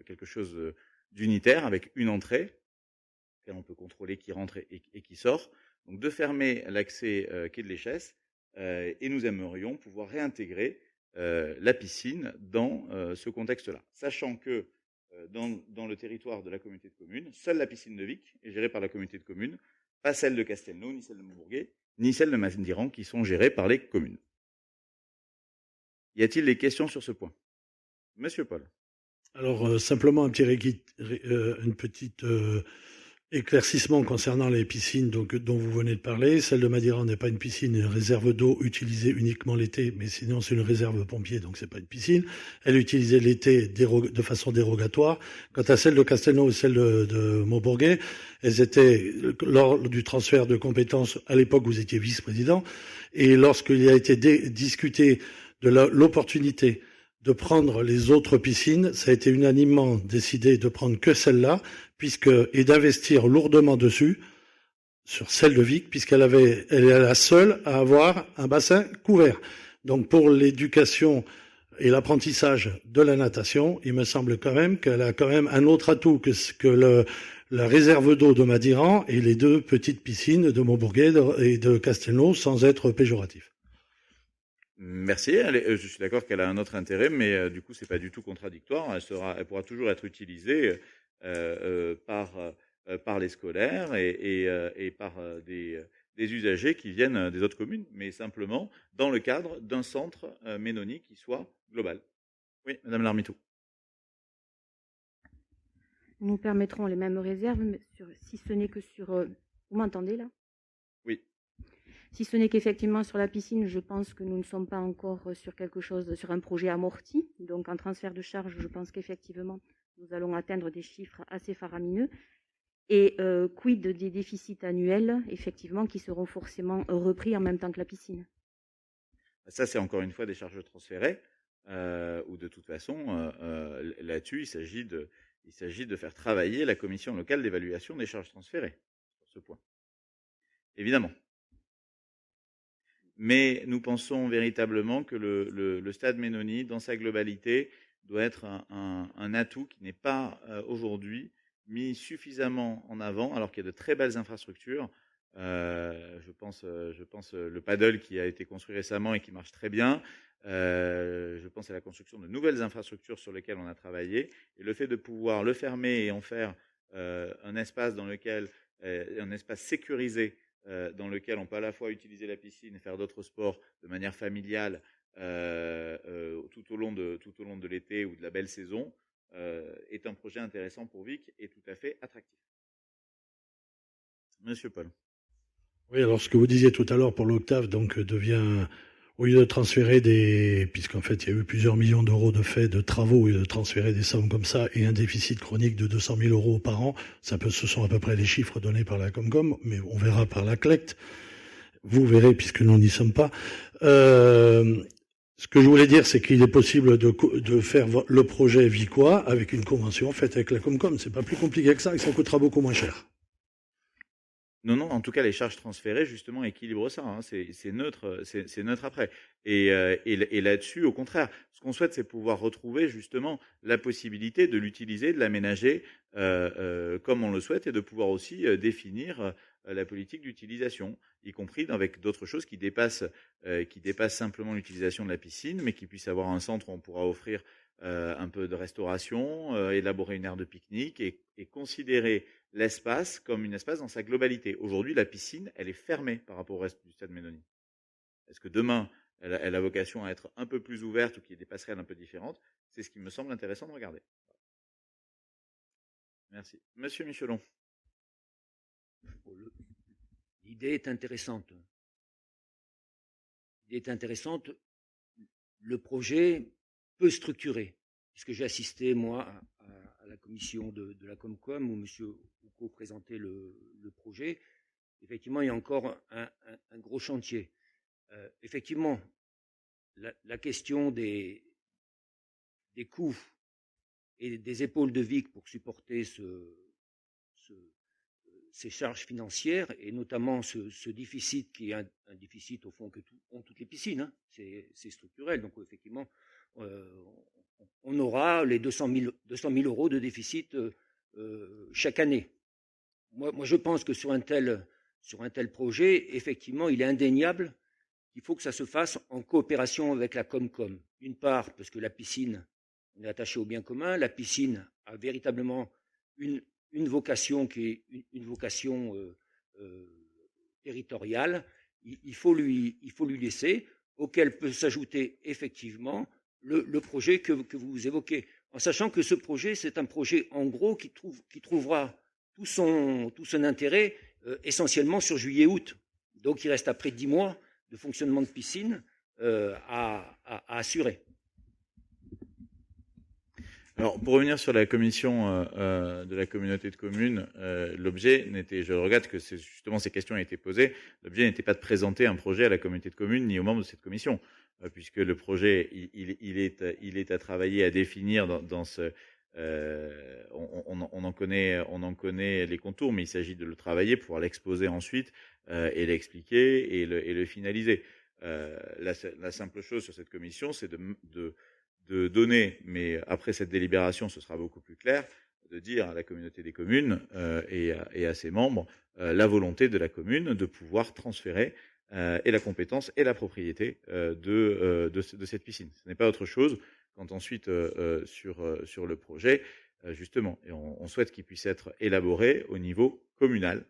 quelque chose d'unitaire avec une entrée, on peut contrôler qui rentre et qui sort. Donc de fermer l'accès quai de l'Échesse, et nous aimerions pouvoir réintégrer la piscine dans ce contexte-là, sachant que dans le territoire de la communauté de communes, seule la piscine de Vic est gérée par la communauté de communes, pas celle de Castelnau, ni celle de Montbourguet, ni celle de Mandiran, qui sont gérées par les communes. Y a-t-il des questions sur ce point? Monsieur Paul. Alors, simplement une petite éclaircissement concernant les piscines dont vous venez de parler. Celle de Madiran n'est pas une piscine, une réserve d'eau utilisée uniquement l'été, mais sinon c'est une réserve pompier, donc c'est pas une piscine. Elle est utilisée l'été de façon dérogatoire. Quant à celle de Castelnau et celle de Maubourguet, elles étaient, lors du transfert de compétences, à l'époque vous étiez vice-président, et lorsqu'il a été discuté de l'opportunité de prendre les autres piscines, ça a été unanimement décidé de prendre que celle-là, et d'investir lourdement dessus, sur celle de Vic, elle est la seule à avoir un bassin couvert. Donc pour l'éducation et l'apprentissage de la natation, il me semble quand même qu'elle a quand même un autre atout que la réserve d'eau de Madiran et les 2 petites piscines de Maubourguet et de Castelnau, sans être péjoratif. Merci. Je suis d'accord qu'elle a un autre intérêt, mais du coup, c'est pas du tout contradictoire. Elle pourra toujours être utilisée par les scolaires et par des usagers qui viennent des autres communes, mais simplement dans le cadre d'un centre Ménonie qui soit global. Oui, Madame Larmitou. Nous permettrons les mêmes réserves, mais si ce n'est que sur... Vous m'entendez là? Oui. Si ce n'est qu'effectivement sur la piscine, je pense que nous ne sommes pas encore sur un projet amorti. Donc en transfert de charge, je pense qu'effectivement, nous allons atteindre des chiffres assez faramineux. Et quid des déficits annuels, effectivement, qui seront forcément repris en même temps que la piscine? Ça, c'est encore une fois des charges transférées, où de toute façon, là-dessus, il s'agit de faire travailler la commission locale d'évaluation des charges transférées sur ce point. Évidemment. Mais nous pensons véritablement que le stade Ménonie, dans sa globalité, doit être un atout qui n'est pas aujourd'hui mis suffisamment en avant, alors qu'il y a de très belles infrastructures. Je pense le paddle qui a été construit récemment et qui marche très bien. Je pense à la construction de nouvelles infrastructures sur lesquelles on a travaillé. Et le fait de pouvoir le fermer et en faire un espace un espace sécurisé, dans lequel on peut à la fois utiliser la piscine et faire d'autres sports de manière familiale tout au long de l'été ou de la belle saison, est un projet intéressant pour Vic et tout à fait attractif. Monsieur Paul. Oui, alors ce que vous disiez tout à l'heure pour l'Octave, donc devient, au lieu de transférer puisqu'en fait il y a eu plusieurs millions d'euros de faits de travaux, au lieu de transférer des sommes comme ça et un déficit chronique de 200 000 euros par an, ce sont à peu près les chiffres donnés par la Comcom, mais on verra par la CLECT. Vous verrez puisque nous n'y sommes pas. Ce que je voulais dire, c'est qu'il est possible de faire le projet Vicois avec une convention faite avec la Comcom. C'est pas plus compliqué que ça et ça coûtera beaucoup moins cher. Non, en tout cas, les charges transférées, justement, équilibrent ça. Hein. C'est neutre après. Et là-dessus, au contraire, ce qu'on souhaite, c'est pouvoir retrouver, justement, la possibilité de l'utiliser, de l'aménager comme on le souhaite et de pouvoir aussi définir la politique d'utilisation, y compris avec d'autres choses qui dépassent simplement l'utilisation de la piscine, mais qui puissent avoir un centre où on pourra offrir un peu de restauration, élaborer une aire de pique-nique et considérer l'espace comme un espace dans sa globalité. Aujourd'hui, la piscine, elle est fermée par rapport au reste du stade Ménonie. Est-ce que demain, elle a vocation à être un peu plus ouverte ou qu'il y ait des passerelles un peu différentes? C'est ce qui me semble intéressant de regarder. Merci. Monsieur Michelon. L'idée est intéressante. Le projet peu structuré, puisque j'ai assisté, moi, à la commission de la Comcom où M. Ouko présentait le projet. Effectivement, il y a encore un gros chantier. Effectivement, la question des coûts et des épaules de Vic pour supporter ces charges financières, et notamment ce déficit qui est un déficit au fond que ont toutes les piscines, hein, c'est structurel. Donc effectivement, on aura les 200 000 euros de déficit chaque année. Moi, je pense que sur un tel projet, effectivement, il est indéniable qu'il faut que ça se fasse en coopération avec la Comcom. D'une part, parce que la piscine, on est attaché au bien commun, la piscine a véritablement une vocation qui est une vocation territoriale. Il faut lui laisser, auquel peut s'ajouter effectivement le projet que vous évoquez, en sachant que ce projet, c'est un projet en gros qui trouvera tout son intérêt essentiellement sur juillet-août. Donc il reste après 10 mois de fonctionnement de piscine à assurer. Alors, pour revenir sur la commission de la communauté de communes, l'objet n'était, je regrette que justement ces questions aient été posées, l'objet n'était pas de présenter un projet à la communauté de communes ni aux membres de cette commission, puisque le projet, il est à travailler, à définir dans ce... on en connaît les contours, mais il s'agit de le travailler, pouvoir l'exposer ensuite et l'expliquer et le finaliser. La simple chose sur cette commission, c'est de donner, mais après cette délibération, ce sera beaucoup plus clair, de dire à la communauté des communes et à ses membres la volonté de la commune de pouvoir transférer et la compétence et la propriété de cette piscine. Ce n'est pas autre chose quand ensuite sur le projet, justement, et on souhaite qu'il puisse être élaboré au niveau communal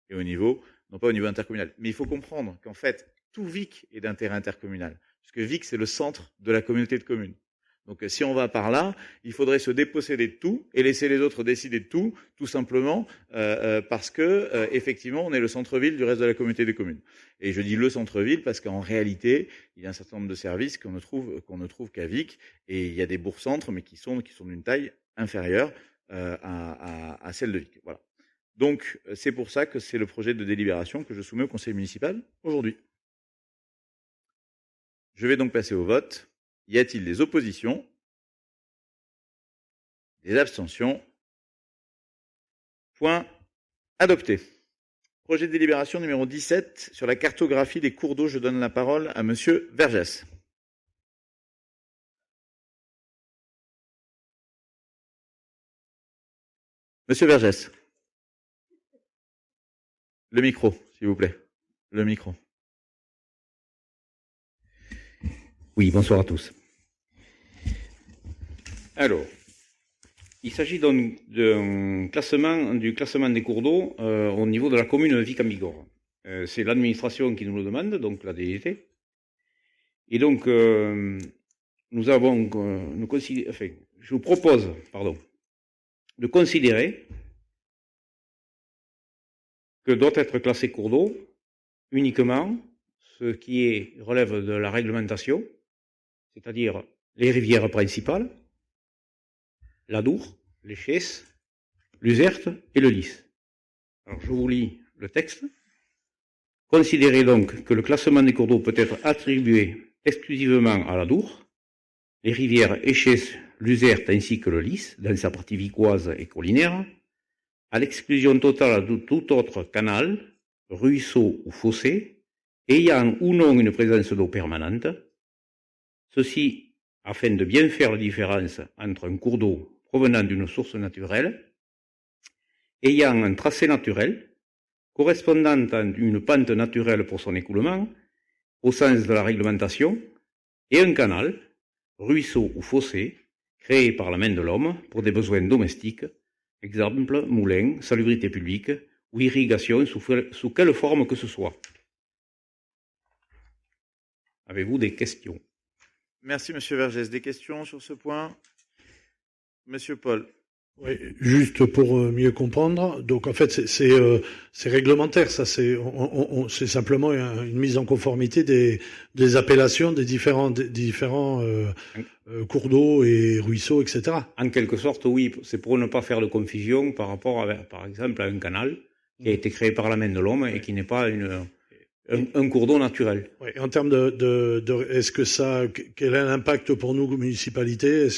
et au niveau, non pas au niveau intercommunal. Mais il faut comprendre qu'en fait, tout VIC est d'intérêt intercommunal, puisque VIC, c'est le centre de la communauté de communes. Donc si on va par là, il faudrait se déposséder de tout et laisser les autres décider de tout simplement parce que effectivement on est le centre-ville du reste de la communauté des communes. Et je dis le centre-ville parce qu'en réalité, il y a un certain nombre de services qu'on ne trouve qu'à Vic, et il y a des bourgs-centres mais qui sont d'une taille inférieure à celle de Vic. Voilà. Donc c'est pour ça que c'est le projet de délibération que je soumets au conseil municipal aujourd'hui. Je vais donc passer au vote. Y a-t-il des oppositions? Des abstentions? Point adopté. Projet de délibération numéro 17 sur la cartographie des cours d'eau. Je donne la parole à Monsieur Vergès. Monsieur Vergès. Le micro, s'il vous plaît. Le micro. Oui, bonsoir à tous. Alors, il s'agit donc du classement des cours d'eau au niveau de la commune Vic-en-Bigorre. C'est l'administration qui nous le demande, donc la DDT. Et donc, je vous propose, de considérer que doit être classé cours d'eau uniquement ce qui relève de la réglementation, c'est-à-dire les rivières principales, l'Adour, les Chesses, l'Uzerte et le Lys. Alors, je vous lis le texte. Considérez donc que le classement des cours d'eau peut être attribué exclusivement à l'Adour, les rivières Échesse, l'Uzerte ainsi que le Lys, dans sa partie vicoise et collinaire, à l'exclusion totale de tout autre canal, ruisseau ou fossé, ayant ou non une présence d'eau permanente, ceci afin de bien faire la différence entre un cours d'eau provenant d'une source naturelle, ayant un tracé naturel, correspondant à une pente naturelle pour son écoulement, au sens de la réglementation, et un canal, ruisseau ou fossé, créé par la main de l'homme pour des besoins domestiques, exemple moulin, salubrité publique ou irrigation sous quelle forme que ce soit. Avez-vous des questions? Merci, Monsieur Vergès. Des questions sur ce point? Monsieur Paul. Oui, juste pour mieux comprendre. Donc, en fait, c'est réglementaire. Ça, c'est simplement une mise en conformité des appellations des différents cours d'eau et ruisseaux, etc. En quelque sorte, oui. C'est pour ne pas faire de confusion par rapport, par exemple, à un canal qui a été créé par la main de l'homme et qui n'est pas un cours d'eau naturel. Oui, en termes est-ce que quel est l'impact pour nous, municipalité?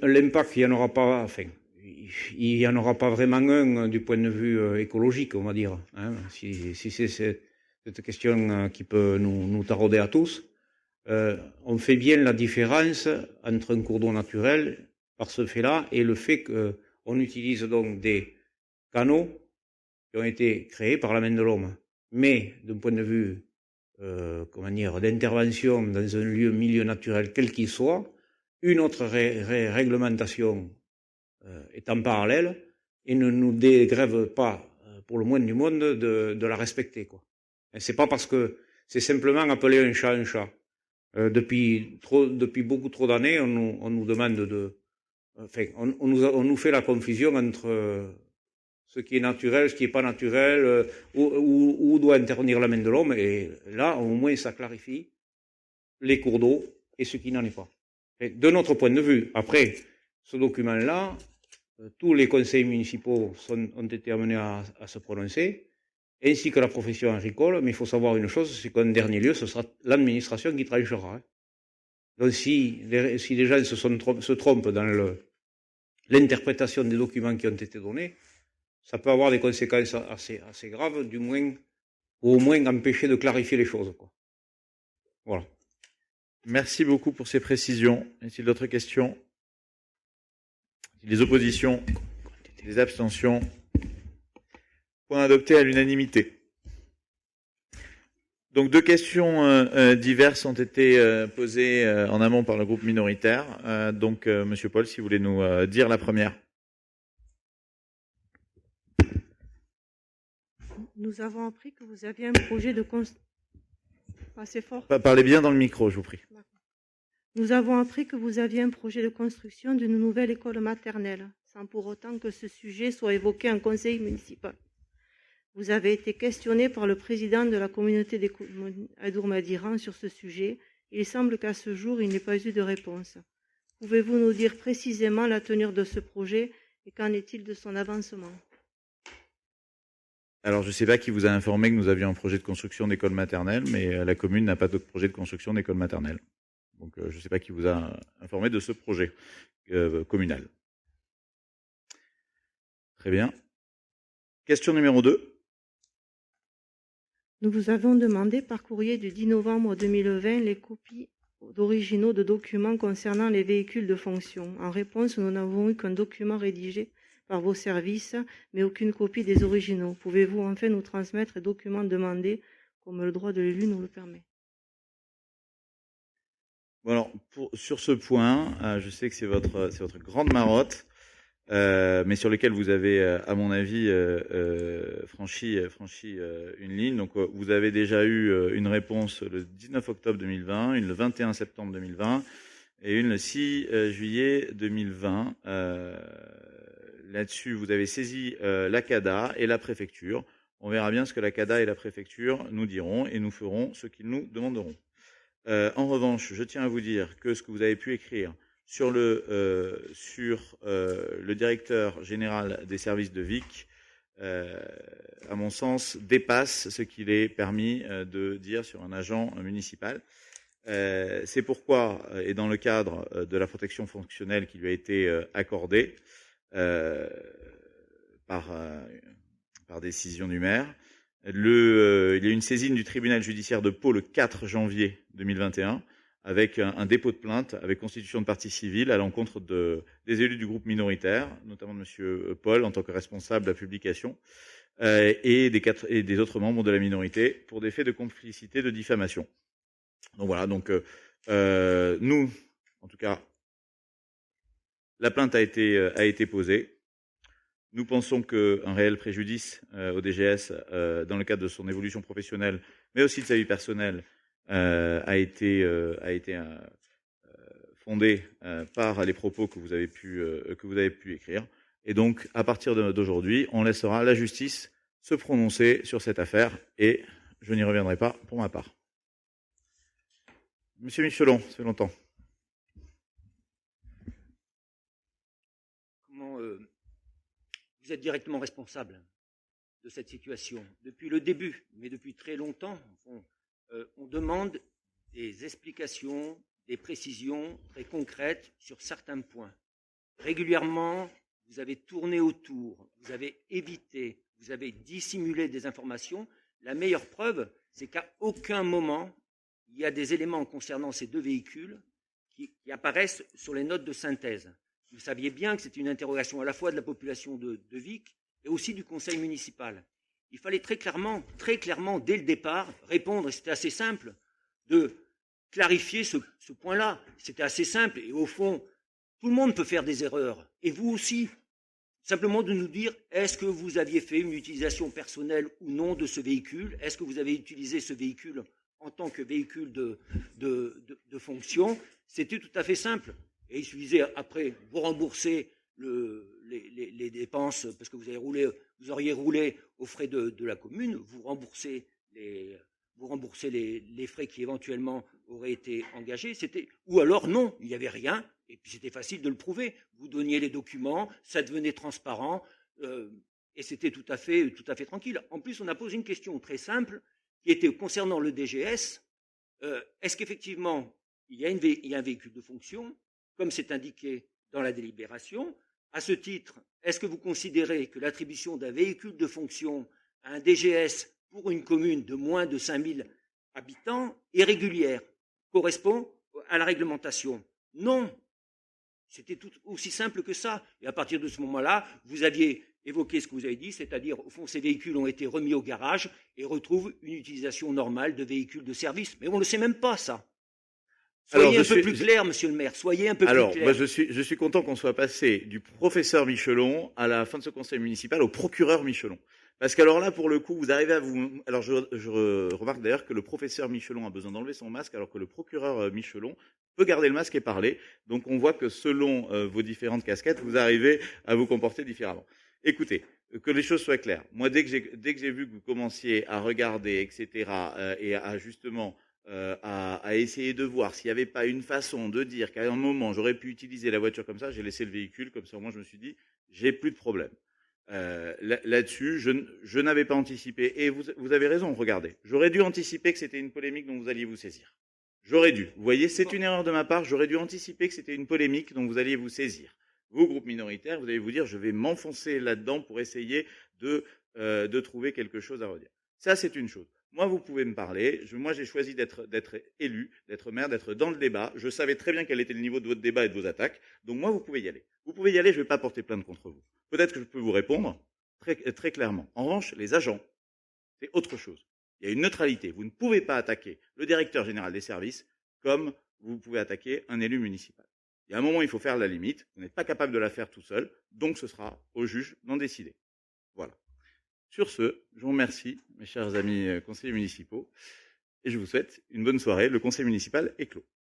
L'impact, il n'y en aura pas, il n'y en aura pas vraiment un du point de vue écologique, on va dire. Hein, si c'est cette question qui peut nous tarauder à tous, on fait bien la différence entre un cours d'eau naturel, par ce fait-là, et le fait qu'on utilise donc des canaux qui ont été créés par la main de l'homme. Mais d'un point de vue d'intervention dans un milieu naturel quel qu'il soit, une autre réglementation est en parallèle et ne nous dégrève pas, pour le moins du monde, de la respecter, quoi. Et c'est pas parce que c'est simplement appeler un chat. Depuis beaucoup trop d'années, on nous demande enfin, on nous fait la confusion entre ce qui est naturel, ce qui n'est pas naturel, où doit intervenir la main de l'homme, et là, au moins, ça clarifie les cours d'eau et ce qui n'en est pas. Et de notre point de vue, après, ce document-là, tous les conseils municipaux ont été amenés à se prononcer, ainsi que la profession agricole, mais il faut savoir une chose, c'est qu'en dernier lieu, ce sera l'administration qui tranchera. Hein. Donc si les gens se trompent dans l'interprétation des documents qui ont été donnés, ça peut avoir des conséquences assez graves, du moins, ou au moins empêcher de clarifier les choses, quoi. Voilà. Merci beaucoup pour ces précisions. Est-il d'autres questions? Les oppositions? Les abstentions? Point adopté à l'unanimité. Donc 2 questions diverses ont été posées en amont par le groupe minoritaire. Donc Monsieur Paul, si vous voulez nous dire la première. Nous avons appris que vous aviez un projet de construction. Assez fort. Parlez bien dans le micro, je vous prie. Nous avons appris que vous aviez un projet de construction d'une nouvelle école maternelle, sans pour autant que ce sujet soit évoqué en conseil municipal. Vous avez été questionné par le président de la communauté des communes Adour-Madiran sur ce sujet. Il semble qu'à ce jour, il n'ait pas eu de réponse. Pouvez-vous nous dire précisément la teneur de ce projet et qu'en est-il de son avancement? Alors, je ne sais pas qui vous a informé que nous avions un projet de construction d'école maternelle, mais la commune n'a pas de projet de construction d'école maternelle. Donc, je ne sais pas qui vous a informé de ce projet communal. Très bien. Question numéro 2. Nous vous avons demandé par courrier du 10 novembre 2020 les copies d'originaux de documents concernant les véhicules de fonction. En réponse, nous n'avons eu qu'un document rédigé par vos services, mais aucune copie des originaux. Pouvez-vous enfin nous transmettre les documents demandés, comme le droit de l'élu nous le permet? Bon alors, sur ce point, je sais que c'est votre grande marotte, mais sur lequel vous avez, à mon avis, franchi une ligne. Donc, vous avez déjà eu une réponse le 19 octobre 2020, une le 21 septembre 2020 et une le 6 juillet 2020. Là-dessus, vous avez saisi la CADA et la préfecture. On verra bien ce que la CADA et la préfecture nous diront et nous ferons ce qu'ils nous demanderont. En revanche, je tiens à vous dire que ce que vous avez pu écrire sur le directeur général des services de Vic, à mon sens, dépasse ce qu'il est permis de dire sur un agent municipal. C'est pourquoi, et dans le cadre de la protection fonctionnelle qui lui a été accordée par décision du maire, il y a eu une saisine du tribunal judiciaire de Pau le 4 janvier 2021 avec un dépôt de plainte avec constitution de partie civile à l'encontre des élus du groupe minoritaire, notamment de M. Paul en tant que responsable de la publication, et des autres membres de la minorité pour des faits de complicité de diffamation. Donc voilà, donc nous, en tout cas, la plainte a été posée. Nous pensons qu'un réel préjudice au DGS, dans le cadre de son évolution professionnelle, mais aussi de sa vie personnelle, a été fondé par les propos que vous avez pu écrire. Et donc, à partir d'aujourd'hui, on laissera la justice se prononcer sur cette affaire et je n'y reviendrai pas pour ma part. Monsieur Michelon, ça fait longtemps. Vous êtes directement responsable de cette situation. Depuis le début, mais depuis très longtemps, on demande des explications, des précisions très concrètes sur certains points. Régulièrement, vous avez tourné autour, vous avez évité, vous avez dissimulé des informations. La meilleure preuve, c'est qu'à aucun moment, il y a des éléments concernant ces deux véhicules qui apparaissent sur les notes de synthèse. Vous saviez bien que c'était une interrogation à la fois de la population de Vic et aussi du conseil municipal. Il fallait très clairement, dès le départ, répondre, et c'était assez simple, de clarifier ce point-là. C'était assez simple, et au fond, tout le monde peut faire des erreurs, et vous aussi. Simplement de nous dire, est-ce que vous aviez fait une utilisation personnelle ou non de ce véhicule? Est-ce que vous avez utilisé ce véhicule en tant que véhicule de fonction? C'était tout à fait simple. et il suffisait après vous rembourser les dépenses, parce que vous auriez roulé aux frais de la commune, vous remboursez les frais qui éventuellement auraient été engagés, ou alors non, il n'y avait rien, et puis c'était facile de le prouver. Vous donniez les documents, ça devenait transparent, et c'était tout à fait tranquille. En plus, on a posé une question très simple, qui était concernant le DGS. Est-ce qu'effectivement, il y a un véhicule de fonction, comme c'est indiqué dans la délibération? À ce titre, est-ce que vous considérez que l'attribution d'un véhicule de fonction à un DGS pour une commune de moins de 5000 habitants est régulière, correspond à la réglementation? Non. C'était tout aussi simple que ça. Et à partir de ce moment-là, vous aviez évoqué ce que vous avez dit, c'est-à-dire, au fond, ces véhicules ont été remis au garage et retrouvent une utilisation normale de véhicules de service. Mais on ne le sait même pas, ça. Soyez un peu plus clair, monsieur le maire, soyez un peu plus clair. Alors, je suis content qu'on soit passé du professeur Michelon, à la fin de ce conseil municipal, au procureur Michelon. Parce qu'alors là, pour le coup, vous arrivez à vous... Alors, je remarque d'ailleurs que le professeur Michelon a besoin d'enlever son masque, alors que le procureur Michelon peut garder le masque et parler. Donc, on voit que selon vos différentes casquettes, vous arrivez à vous comporter différemment. Écoutez, que les choses soient claires. Moi, dès que j'ai vu que vous commenciez à regarder, etc., et à justement... à essayer de voir s'il n'y avait pas une façon de dire qu'à un moment j'aurais pu utiliser la voiture comme ça, j'ai laissé le véhicule, comme ça moi je me suis dit j'ai plus de problème. Là-dessus, je n'avais pas anticipé, et vous avez raison, regardez, j'aurais dû anticiper que c'était une polémique dont vous alliez vous saisir. J'aurais dû, vous voyez, c'est une erreur de ma part, j'aurais dû anticiper que c'était une polémique dont vous alliez vous saisir. Vous, groupe minoritaire, vous allez vous dire je vais m'enfoncer là-dedans pour essayer de trouver quelque chose à redire. Ça, c'est une chose. Moi, vous pouvez me parler. Moi, j'ai choisi d'être élu, d'être maire, d'être dans le débat. Je savais très bien quel était le niveau de votre débat et de vos attaques. Donc, moi, vous pouvez y aller. Vous pouvez y aller, je ne vais pas porter plainte contre vous. Peut-être que je peux vous répondre très clairement. En revanche, les agents, c'est autre chose. Il y a une neutralité. Vous ne pouvez pas attaquer le directeur général des services comme vous pouvez attaquer un élu municipal. Il y a un moment, il faut faire la limite. Vous n'êtes pas capable de la faire tout seul. Donc, ce sera au juge d'en décider. Voilà. Sur ce, je vous remercie, mes chers amis conseillers municipaux, et je vous souhaite une bonne soirée. Le conseil municipal est clos.